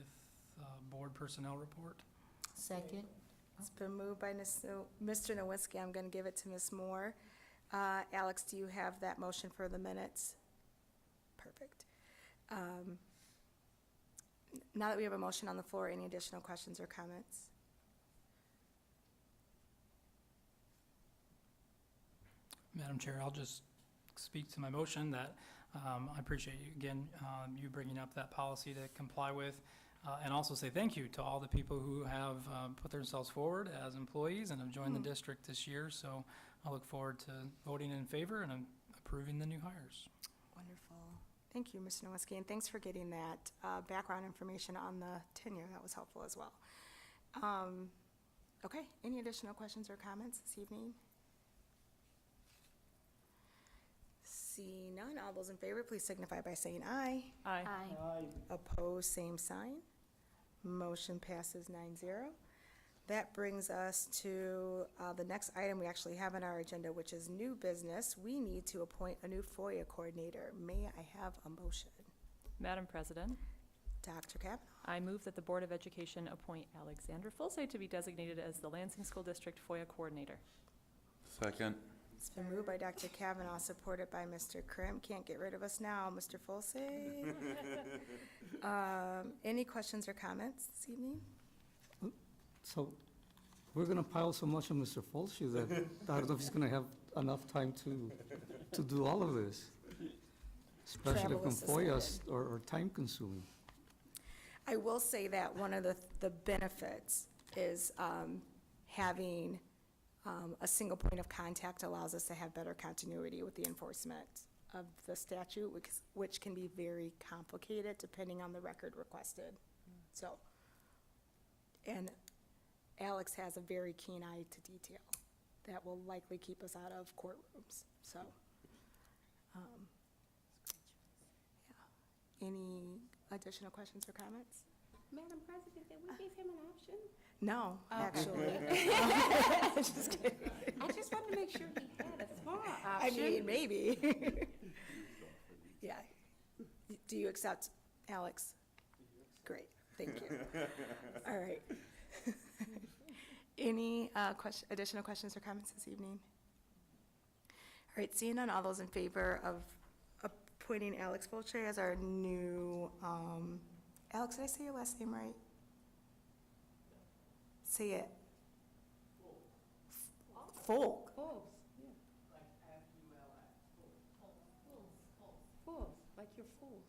Board Personnel Report. Second. It's been moved by Mr. Nowinski. I'm going to give it to Ms. Moore. Alex, do you have that motion for the minutes? Perfect. Now that we have a motion on the floor, any additional questions or comments? Madam Chair, I'll just speak to my motion that I appreciate you, again, you bringing up that policy to comply with, and also say thank you to all the people who have put themselves forward as employees and have joined the district this year. So I look forward to voting in favor and approving the new hires. Wonderful. Thank you, Mr. Nowinski, and thanks for getting that background information on the tenure. That was helpful as well. Okay, any additional questions or comments this evening? See none, all those in favor, please signify by saying aye. Aye. Opposed, same sign. Motion passes 9-0. That brings us to the next item we actually have on our agenda, which is new business. We need to appoint a new FOIA coordinator. May I have a motion? Madam President, Dr. Kavanaugh? I move that the Board of Education appoint Alexandra Fulsay to be designated as the Lansing School District FOIA Coordinator. Second. It's been moved by Dr. Kavanaugh, supported by Mr. Krim. Can't get rid of us now, Mr. Folsey. Any questions or comments this evening? So we're going to pile so much on Mr. Fulsey that I don't know if he's going to have enough time to do all of this, especially Travel if assistant. FOIA's or time consuming. I will say that one of the benefits is having a single point of contact allows us to have better continuity with the enforcement of the statute, which can be very complicated depending on the record requested. So, and Alex has a very keen eye to detail that will likely keep us out of courtrooms, so. Yeah. Any additional questions or comments? Madam President, did we give him an option? No, actually. Just kidding. I just wanted to make sure he had a small I option. mean, maybe. Yeah. Do you accept, Alex? Great, thank you. All right. Any additional questions or comments this evening? All right, seeing none, all those in favor of appointing Alex Fulcher as our new, Alex, did I say your last name right? Say it. Folk. Fools, yeah. Fools, like you're fools.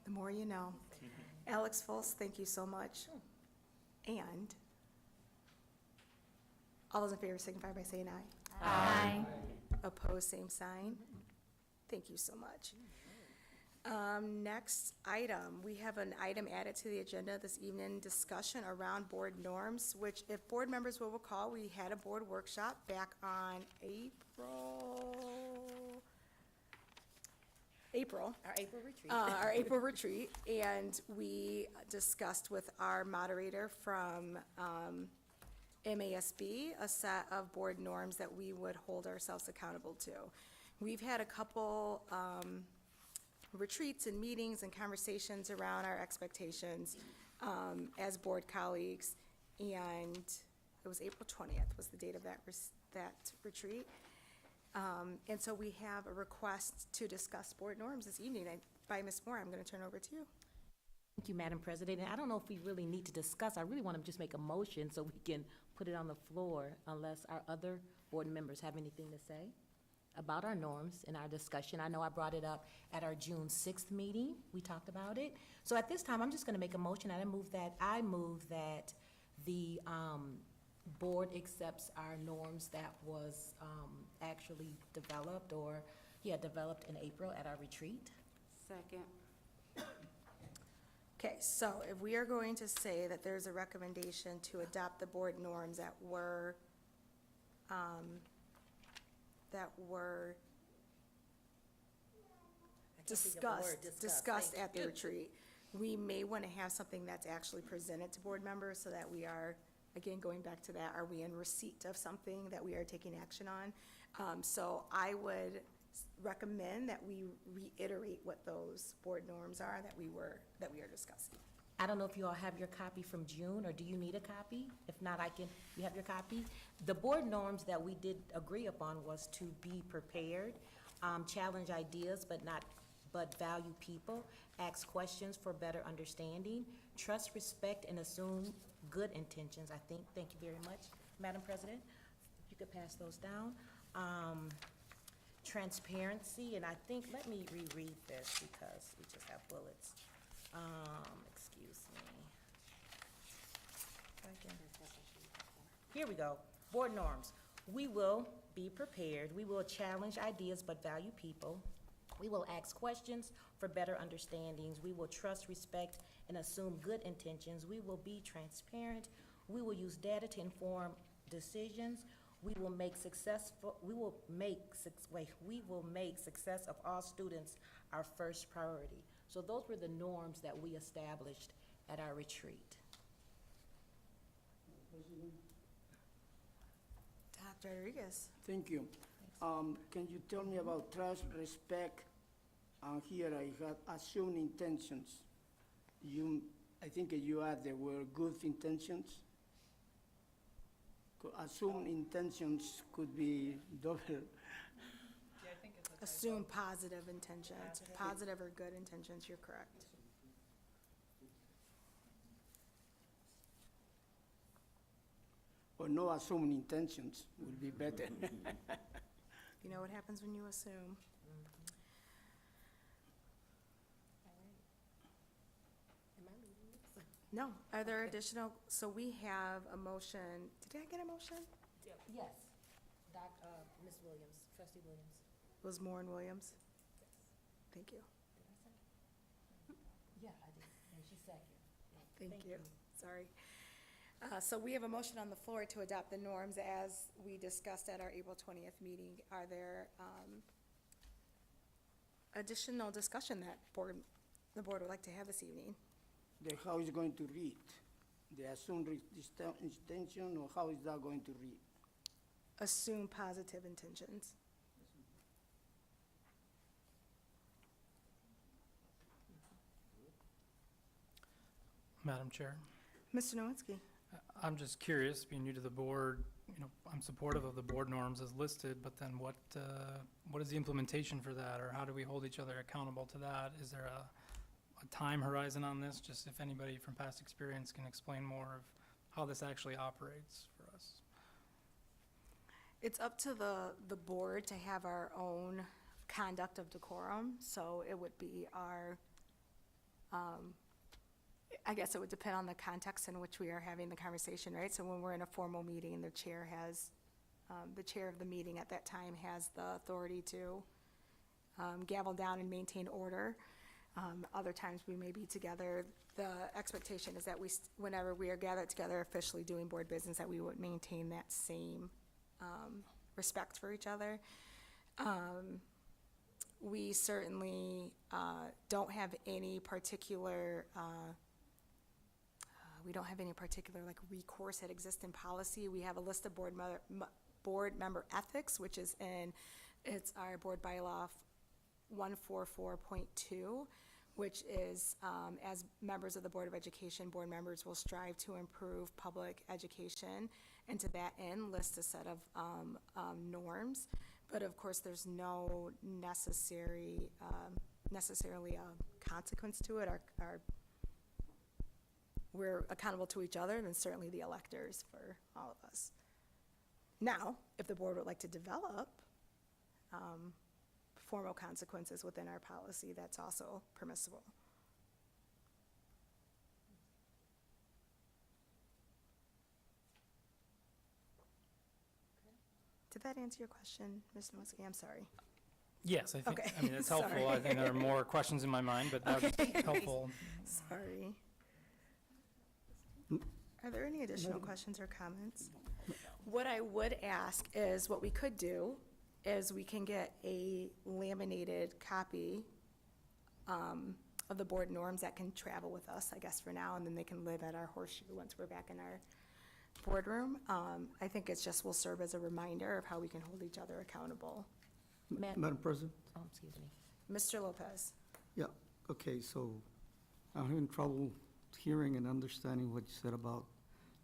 The more you know. Alex Fultz, thank you so much. And all those in favor signify by saying aye. Aye. Opposed, same sign. Thank you so much. Next item, we have an item added to the agenda this evening, discussion around board norms, which if board members will recall, we had a board workshop back on April. Our April retreat. Our April retreat, and we discussed with our moderator from MASB a set of board norms that we would hold ourselves accountable to. We've had a couple retreats and meetings and conversations around our expectations as board colleagues, and it was April 20th was the date of that retreat. And so we have a request to discuss board norms this evening. By Ms. Moore, I'm going to turn over to you. Thank you, Madam President. And I don't know if we really need to discuss. I really want to just make a motion so we can put it on the floor unless our other board members have anything to say about our norms in our discussion. I know I brought it up at our June 6th meeting. We talked about it. So at this time, I'm just going to make a motion. I move that the board accepts our norms that was actually developed in April at our retreat. Second. Okay, so if we are going to say that there's a recommendation to adopt the board norms that were discussed at the retreat, we may want to have something that's actually presented to board members so that we are, again, going back to that, are we in receipt of something that we are taking action on? So I would recommend that we reiterate what those board norms are that we are discussing. I don't know if you all have your copy from June, or do you need a copy? If not, you have your copy? The board norms that we did agree upon was to be prepared, challenge ideas but value people, ask questions for better understanding, trust, respect, and assume good intentions, I think. Thank you very much, Madam President. If you could pass those down. Transparency, and I think, let me reread this because we just have bullets. Excuse me. Here we go. Board norms. We will be prepared. We will challenge ideas but value people. We will ask questions for better understandings. We will trust, respect, and assume good intentions. We will be transparent. We will use data to inform decisions. We will make success of all students our first priority. So those were the norms that we established at our retreat. Dr. Rodriguez. Thank you. Can you tell me about trust, respect? Here I got assumed intentions. I think you add the word good intentions. Assumed intentions could be double. Assume positive intentions, positive or good intentions, you're correct. Or no assumed intentions would be better. You know what happens when you assume. No, are there additional, so we have a motion, did I get a motion? Yes. Ms. Williams, Trustee Williams. It was Moore and Williams? Thank you. Yeah, I did, and she seconded. Thank you. Sorry. So we have a motion on the floor to adopt the norms as we discussed at our April 20th meeting. Are there additional discussion that the board would like to have this evening? How is going to read? The assumed intention, or how is that going to read? Assume positive intentions. Madam Chair, Mr. Nowinski. I'm just curious, being new to the board, I'm supportive of the board norms as listed, but then what is the implementation for that, or how do we hold each other accountable to that? Is there a time horizon on this? Just if anybody from past experience can explain more of how this actually operates for us. It's up to the board to have our own conduct of decorum, so it would be our, I guess it would depend on the context in which we are having the conversation, right? So when we're in a formal meeting, the chair of the meeting at that time has the authority to gavel down and maintain order. Other times we may be together. The expectation is that whenever we are gathered together officially doing board business, that we would maintain that same respect for each other. We certainly don't have any particular like recourse that exists in policy. We have a list of board member ethics, which is it's our board bylaw 144.2, which is as members of the Board of Education, board members will strive to improve public education, and to that end list a set of norms. But of course, there's no necessarily a consequence to it. We're accountable to each other, and certainly the electors for all of us. Now, if the board would like to develop formal consequences within our policy, that's also permissible. Did that answer your question, Ms. Nowinski? I'm sorry. Yes, I think, Okay. I mean, it's helpful. Sorry. I think there are more questions in my mind, but that was helpful. Sorry. Are there any additional questions or comments? What I would ask is, what we could do is we can get a laminated copy of the board norms that can travel with us, I guess, for now, and then they can live at our horseshoe once we're back in our boardroom. I think it's just will serve as a reminder of how we can hold each other accountable Madam President? Oh, excuse me. Mr. Lopez. Yeah, okay, so I'm having trouble hearing and understanding what you said about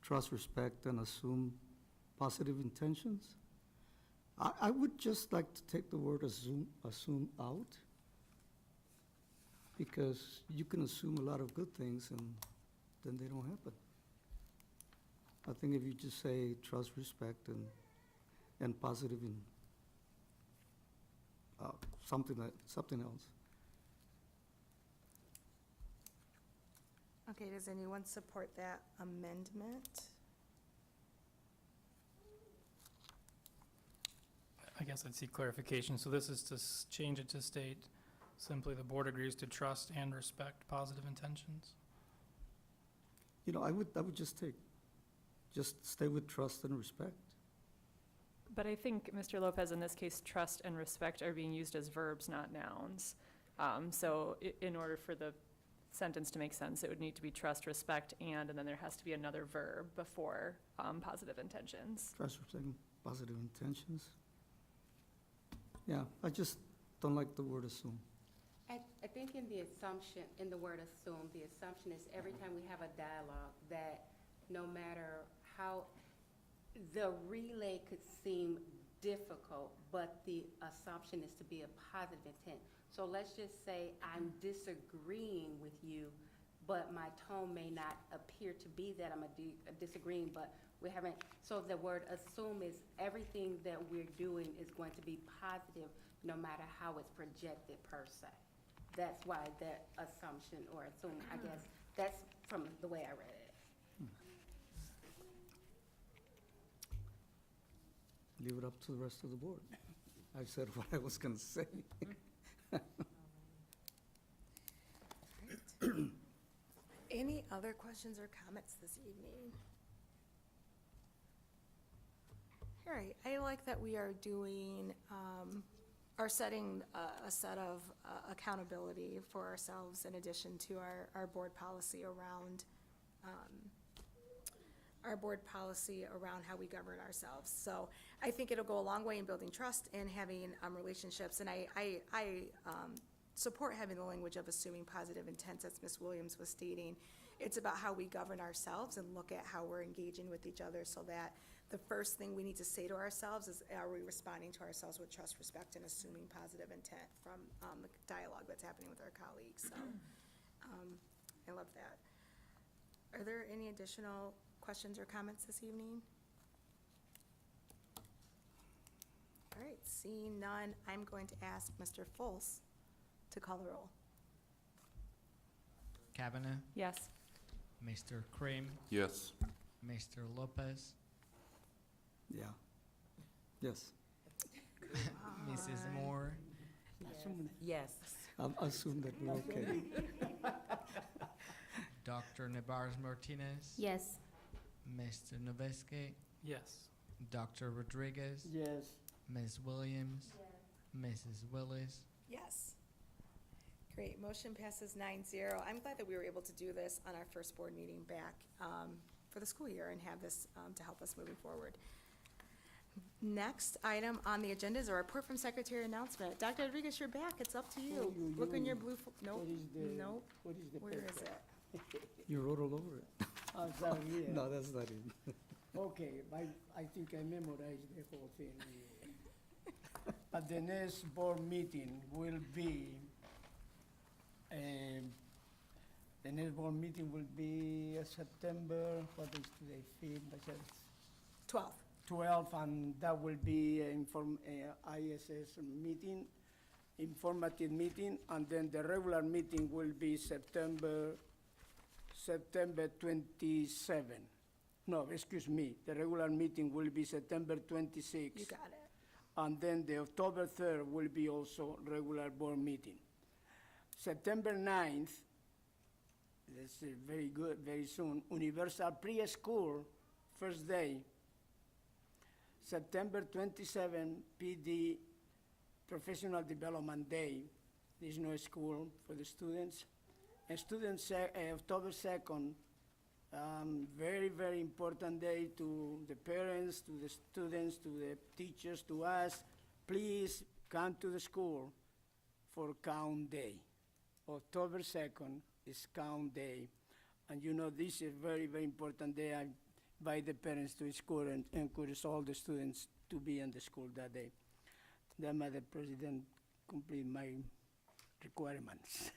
trust, respect, and assume positive intentions. I would just like to take the word assume out, because you can assume a lot of good things and then they don't happen. I think if you just say trust, respect, and positive in something else. Okay, does anyone support that amendment? I guess I'd seek clarification. So this is to change it to state simply the board agrees to trust and respect positive intentions. You know, I would just stay with trust and respect. But I think, Mr. Lopez, in this case, trust and respect are being used as verbs, not nouns. So in order for the sentence to make sense, it would need to be trust, respect, and then there has to be another verb before positive intentions. Trust, respect, and positive intentions. Yeah, I just don't like the word assume. I think in the assumption, in the word assume, the assumption is every time we have a dialogue that no matter how, the relay could seem difficult, but the assumption is to be a positive intent. So let's just say I'm disagreeing with you, but my tone may not appear to be that I'm disagreeing, but we haven't, so the word assume is everything that we're doing is going to be positive no matter how it's projected per se. That's why that assumption or assume, I guess, that's from the way I read it. Leave it up to the rest of the board. I've said what I was gonna say. Any other questions or comments this evening? All right, I like that we are doing, are setting a set of accountability for ourselves in addition to our board policy around, how we govern ourselves. So I think it'll go a long way in building trust and having relationships. And I support having the language of assuming positive intents, as Ms. Williams was stating. It's about how we govern ourselves and look at how we're engaging with each other, so that the first thing we need to say to ourselves is, are we responding to ourselves with trust, respect, and assuming positive intent from the dialogue that's happening with our colleagues. So I love that. Are there any additional questions or comments this evening? All right, seeing none, I'm going to ask Mr. Fultz to call the roll. Kavanagh, Yes. Mr. Krim, Yes. Mr. Lopez, Yeah. Yes. Mrs. Moore, Yes. I assume that we're okay. Dr. Nevarez Martinez, Yes. Mr. Noveske, Yes. Dr. Rodriguez, Yes. Ms. Williams, Mrs. Willis. Yes. Great, motion passes 9-0. I'm glad that we were able to do this on our first board meeting back for the school year and have this to help us moving forward. Next item on the agenda is a report from Secretary announcement. Dr. Rodriguez, you're back, it's up to you. Look in your blue, nope, What is the? nope, What is the? where is paper? it? You wrote all over it. Oh, sorry, yeah. No, that's not it. Okay, I think I memorized the whole thing. At the next board meeting will be, the next board meeting will be September, what is today, 5th, 12. 12, and that will be ISS meeting, informative meeting, and then the regular meeting will be September 27. No, excuse me, the regular meeting will be September 26. You got it. And then the October 3rd will be also regular board meeting. September 9th, that's very good, very soon, Universal Preschool, first day. September 27, PD, Professional Development Day. There's no school for the students. And October 2nd, very, very important day to the parents, to the students, to the teachers, to us. Please come to the school for count day. October 2nd is count day. And you know, this is a very, very important day. I invite the parents to school and encourage all the students to be in the school that day. That, Madam President, complete my requirements.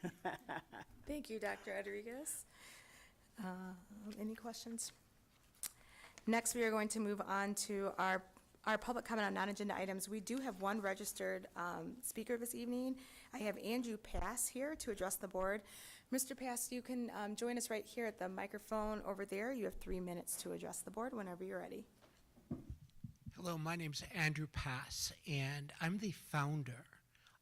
Thank you, Dr. Rodriguez. Any questions? Next, we are going to move on to our public comment on non-agenda items. We do have one registered speaker this evening. I have Andrew Pass here to address the board. Mr. Pass, you can join us right here at the microphone over there. You have 3 minutes to address the board whenever you're ready. Hello, my name's Andrew Pass, and I'm the founder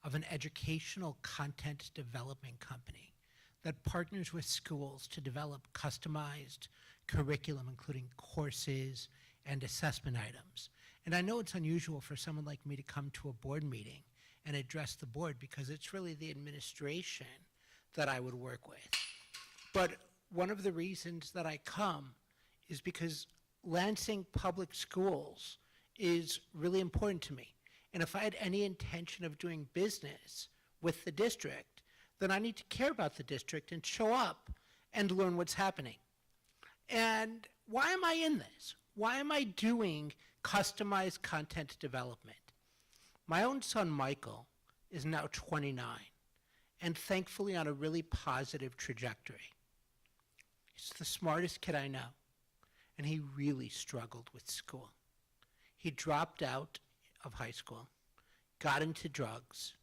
of an educational content development company that partners with schools to develop customized curriculum, including courses and assessment items. And I know it's unusual for someone like me to come to a board meeting and address the board because it's really the administration that I would work with. But one of the reasons that I come is because Lansing Public Schools is really important to me. And if I had any intention of doing business with the district, then I need to care about the district and show up and learn what's happening. And why am I in this? Why am I doing customized content development? My own son, Michael, is now 29 and thankfully on a really positive trajectory. He's the smartest kid I know, and he really struggled with school. He dropped out of high school, got into drugs,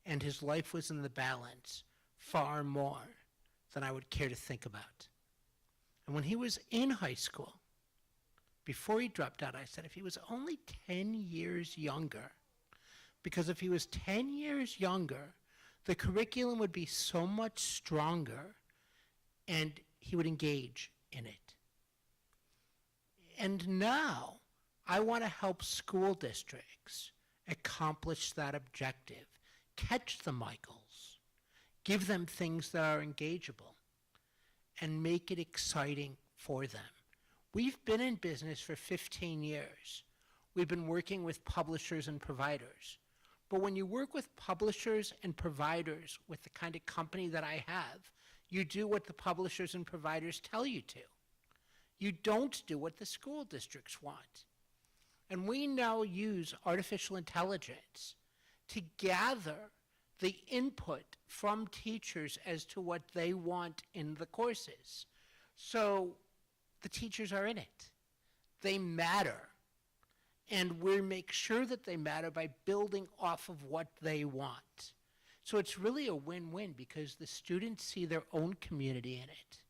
and his life was in the balance far more than I would care to think about. And when he was in high school, before he dropped out, I said if he was only 10 years younger, because if he was 10 years younger, the curriculum would be so much stronger and he would engage in it. And now I want to help school districts accomplish that objective, catch the Michaels, give them things that are engageable, and make it exciting for them. We've been in business for 15 years. We've been working with publishers and providers. But when you work with publishers and providers with the kind of company that I have, you do what the publishers and providers tell you to. You don't do what the school districts want. And we now use artificial intelligence to gather the input from teachers as to what they want in the courses. So the teachers are in it. They matter. And we make sure that they matter by building off of what they want. So it's really a win-win because the students see their own community in it.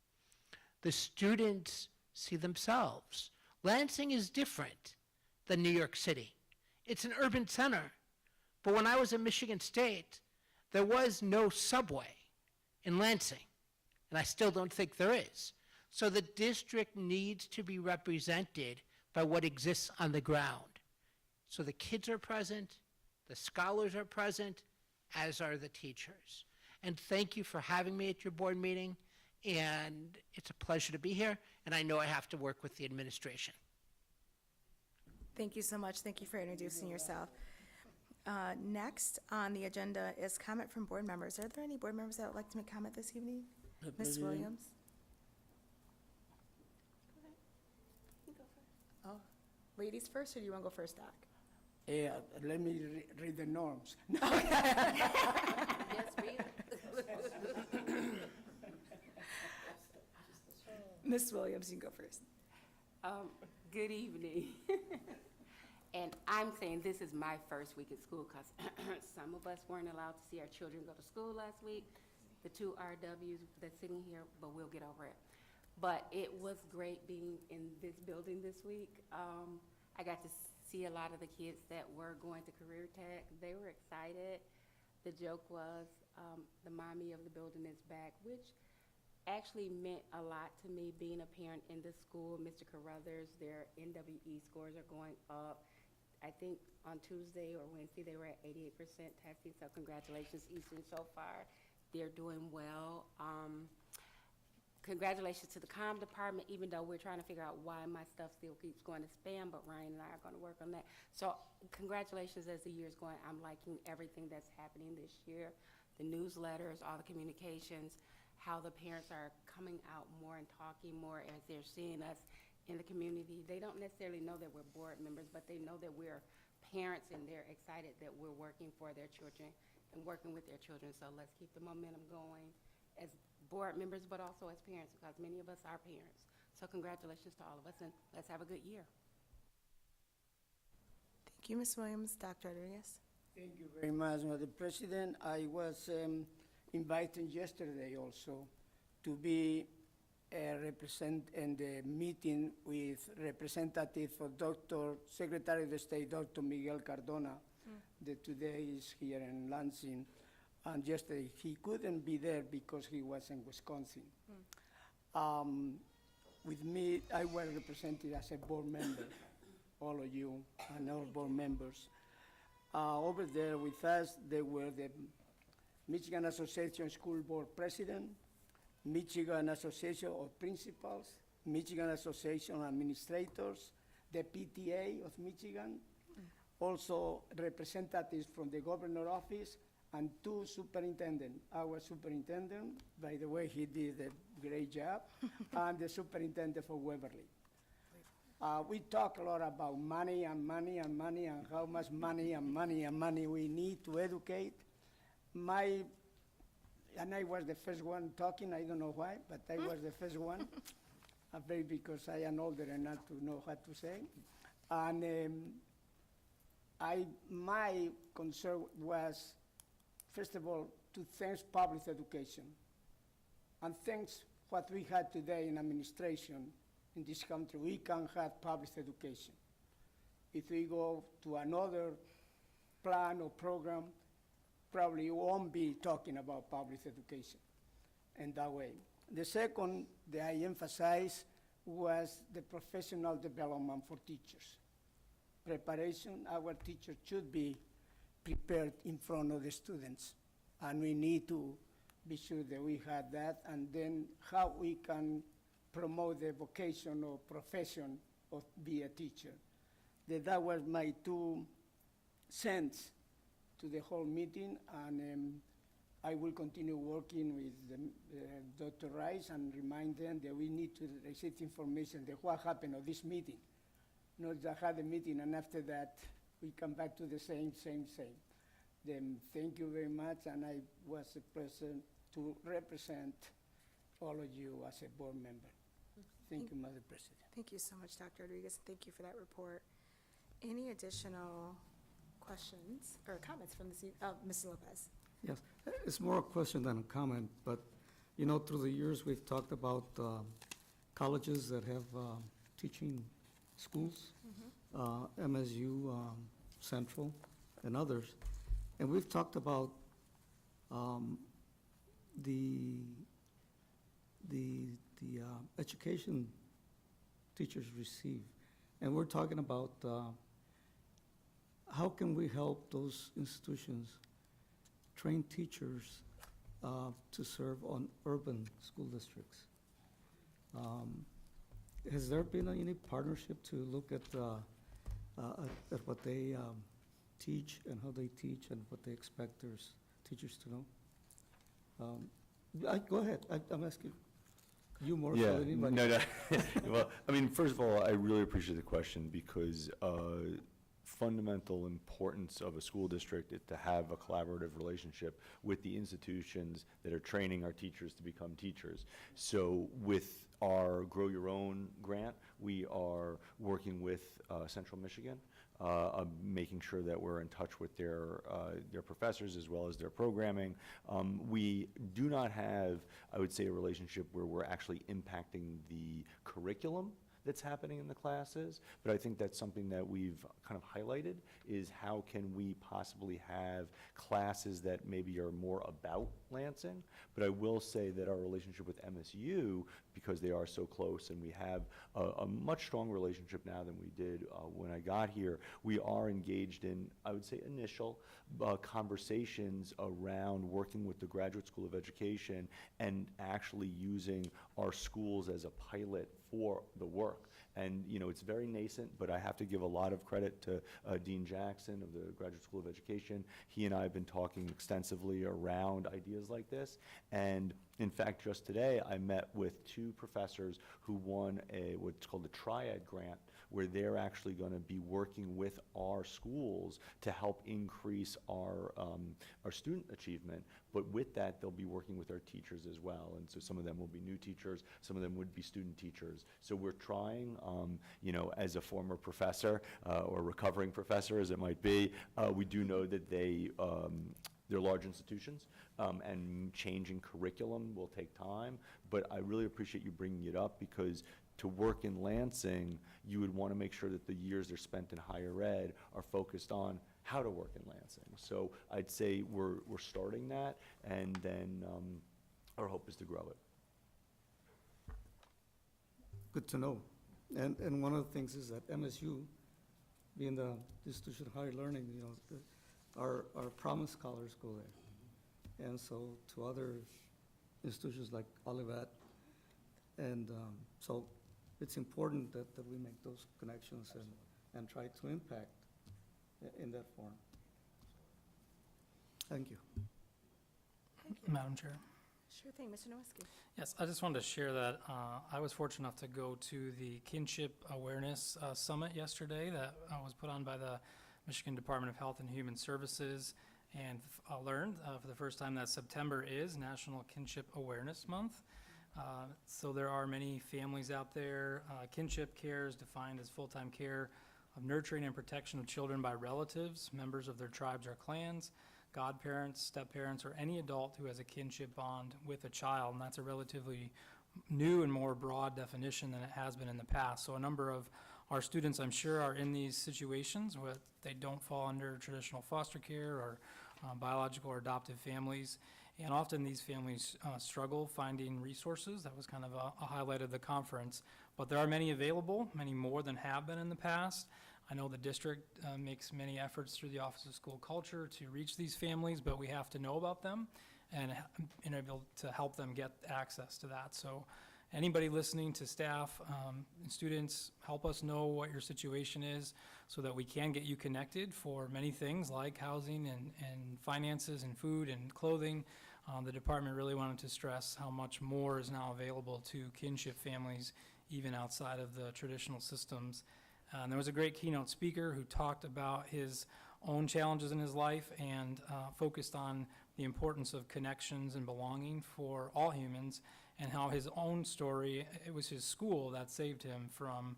The students see themselves. Lansing is different than New York City. It's an urban center. But when I was at Michigan State, there was no subway in Lansing. And I still don't think there is. So the district needs to be represented by what exists on the ground. So the kids are present, the scholars are present, as are the teachers. And thank you for having me at your board meeting. And it's a pleasure to be here. And I know I have to work with the administration. Thank you so much. Thank you for introducing yourself. Next on the agenda is comment from board members. Are there any board members that would like to make comment this evening? Ms. Williams? Oh, ladies first, or do you want to go first, Doc? Yeah, let me read the norms. Yes, read. Ms. Williams, you can go first. Good evening. And I'm saying this is my first week at school because some of us weren't allowed to see our children go to school last week. The 2 RWs that's sitting here, but we'll get over it. But it was great being in this building this week. I got to see a lot of the kids that were going to career tech. They were excited. The joke was the mommy of the building is back, which actually meant a lot to me being a parent in this school. Mr. Carruthers, their NWE scores are going up. I think on Tuesday or Wednesday they were at 88% testing, so congratulations Eastern so far. They're doing well. congratulations to the comm department, even though we're trying to figure out why my stuff still keeps going to spam, but Ryan and I are gonna work on that. So congratulations as the year's going. I'm liking everything that's happening this year. The newsletters, all the communications, how the parents are coming out more and talking more as they're seeing us in the community. They don't necessarily know that we're board members, but they know that we're parents and they're excited that we're working for their children and working with their children. So let's keep the momentum going as board members, but also as parents, because many of us are parents. So congratulations to all of us, and let's have a good year. Thank you, Ms. Williams. Dr. Rodriguez? Thank you very much, Madam President. I was invited yesterday also to be represent in the meeting with representative of Secretary of State, Dr. Miguel Cardona, that today is here in Lansing. And yesterday he couldn't be there because he was in Wisconsin. With me, I was represented as a board member, all of you and all board members. Over there with us, there were the Michigan Association School Board President, Michigan Association of Principals, Michigan Association of Administrators, the PTA of Michigan, also representatives from the Governor's Office, and two superintendents. Our superintendent, by the way, he did a great job, and the superintendent for Waverly. We talk a lot about money and money and money and how much money and money and money we need to educate. And I was the first one talking, I don't know why, but I was the first one, maybe because I am older enough to know what to say. And my concern was, first of all, to thank public education, and thanks what we had today in administration in this country. We can have public education. If we go to another plan or program, probably we won't be talking about public education in that way. The second that I emphasized was the professional development for teachers. Preparation, our teachers should be prepared in front of the students, and we need to be sure that we have that, and then how we can promote the vocation or profession of be a teacher. That was my 2 cents to the whole meeting, and I will continue working with Dr. Rice and remind them that we need to receive information that what happened at this meeting. Not just have a meeting and after that we come back to the same. Then thank you very much, and I was a person to represent all of you as a board member. Thank you, Madam President. Thank you so much, Dr. Rodriguez. Thank you for that report. Any additional questions or comments from Mrs. Lopez? Yes, it's more a question than a comment, but, you know, through the years, we've talked about colleges that have teaching schools, MSU, Central, and others. And we've talked about the education teachers receive. And we're talking about how can we help those institutions train teachers to serve on urban school districts. Has there been any partnership to look at what they teach and how they teach and what they expect their teachers to know? Go ahead, I'm asking you more so than anybody. No. Well, I mean, first of all, I really appreciate the question because fundamental importance of a school district is to have a collaborative relationship with the institutions that are training our teachers to become teachers. So with our Grow Your Own grant, we are working with Central Michigan, making sure that we're in touch with their professors as well as their programming. We do not have, I would say, a relationship where we're actually impacting the curriculum. that's happening in the classes, but I think that's something that we've kind of highlighted, is how can we possibly have classes that maybe are more about Lansing. But I will say that our relationship with MSU, because they are so close and we have a much stronger relationship now than we did when I got here, we are engaged in, I would say, initial conversations around working with the Graduate School of Education and actually using our schools as a pilot for the work. And, you know, it's very nascent, but I have to give a lot of credit to Dean Jackson of the Graduate School of Education. He and I have been talking extensively around ideas like this. And in fact, just today, I met with 2 professors who won what's called a Triad grant, where they're actually going to be working with our schools to help increase our student achievement. But with that, they'll be working with our teachers as well. And so some of them will be new teachers, some of them would be student teachers. So we're trying, you know, as a former professor or recovering professor, as it might be, we do know that they're large institutions, and changing curriculum will take time. But I really appreciate you bringing it up, because to work in Lansing, you would want to make sure that the years they're spent in higher ed are focused on how to work in Lansing. So I'd say we're starting that, and then our hope is to grow it. Good to know. And one of the things is that MSU, being the institution of higher learning, you know, our promise scholars go there. And so to other institutions like Olivet, and so it's important that we make those connections and try to impact in that form. Thank you. Madam Chair. Sure thing, Mr. Nowinski. Yes, I just wanted to share that I was fortunate enough to go to the Kinship Awareness Summit yesterday that was put on by the Michigan Department of Health and Human Services, and learned for the first time that September is National Kinship Awareness Month. So there are many families out there. Kinship care is defined as full-time care of nurturing and protection of children by relatives, members of their tribes or clans, godparents, step-parents, or any adult who has a kinship bond with a child. And that's a relatively new and more broad definition than it has been in the past. So a number of our students, I'm sure, are in these situations where they don't fall under traditional foster care or biological or adoptive families. And often these families struggle finding resources. That was kind of a highlight of the conference. But there are many available, many more than have been in the past. I know the district makes many efforts through the Office of School Culture to reach these families, but we have to know about them and able to help them get access to that. So anybody listening, to staff and students, help us know what your situation is so that we can get you connected for many things like housing and finances and food and clothing. The department really wanted to stress how much more is now available to kinship families, even outside of the traditional systems. And there was a great keynote speaker who talked about his own challenges in his life and focused on the importance of connections and belonging for all humans, and how his own story, it was his school that saved him from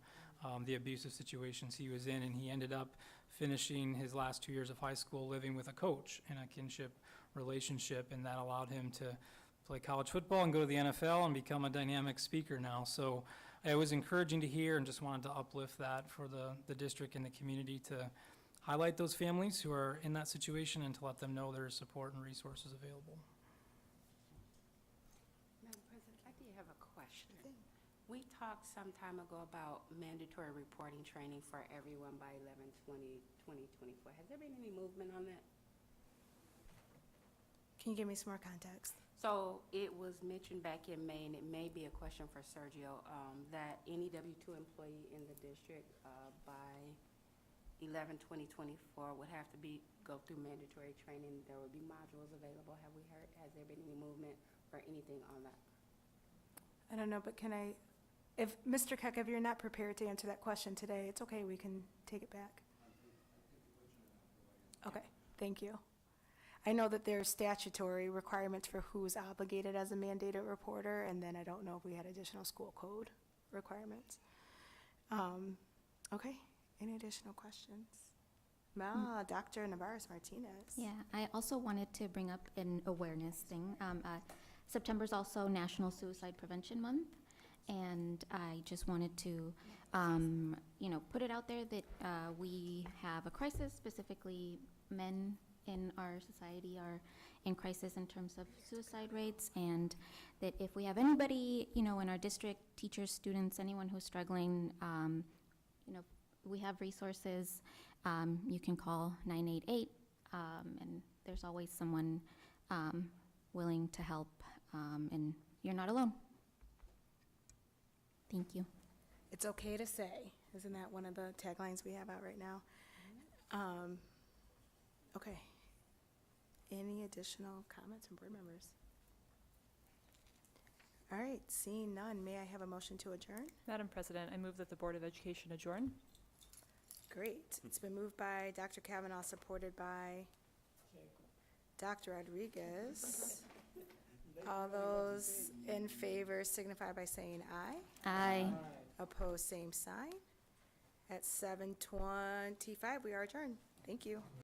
the abusive situations he was in, and he ended up finishing his last 2 years of high school living with a coach in a kinship relationship, and that allowed him to play college football and go to the NFL and become a dynamic speaker now. So it was encouraging to hear, and just wanted to uplift that for the district and the community, to highlight those families who are in that situation and to let them know there is support and resources available. Madam President, I do have a question. We talked some time ago about mandatory reporting training for everyone by 11/20/2024. Has there been any movement on that? Can you give me some more context? So it was mentioned back in May, and it may be a question for Sergio, that any W-2 employee in the district by 11/20/24 would have to go through mandatory training. There would be modules available. Have we heard, has there been any movement or anything on that? I don't know, but if Mr. Keck, if you're not prepared to answer that question today, it's okay, we can take it back. Okay, thank you. I know that there's statutory requirements for who's obligated as a mandated reporter, and then I don't know if we had additional school code requirements. Okay, any additional questions? Dr. Navarez-Martinez. Yeah, I also wanted to bring up an awareness thing. September is also National Suicide Prevention Month, And I just wanted to, put it out there that we have a crisis, specifically men in our society are in crisis in terms of suicide rates, and that if we have anybody, in our district, teachers, students, anyone who's struggling, we have resources. You can call 988, and there's always someone willing to help, and you're not alone. Thank you. It's okay to say. Isn't that one of the taglines we have out right now? Okay. Any additional comments from board members? All right, seeing none, may I have a motion to adjourn? Madam President, I move that the Board of Education adjourn. Great. It's been moved by Dr. Kavanaugh, supported by Dr. Rodriguez. All those in favor signify by saying aye. Aye. Opposed, same sign. At 7:25, we are adjourned. Thank you.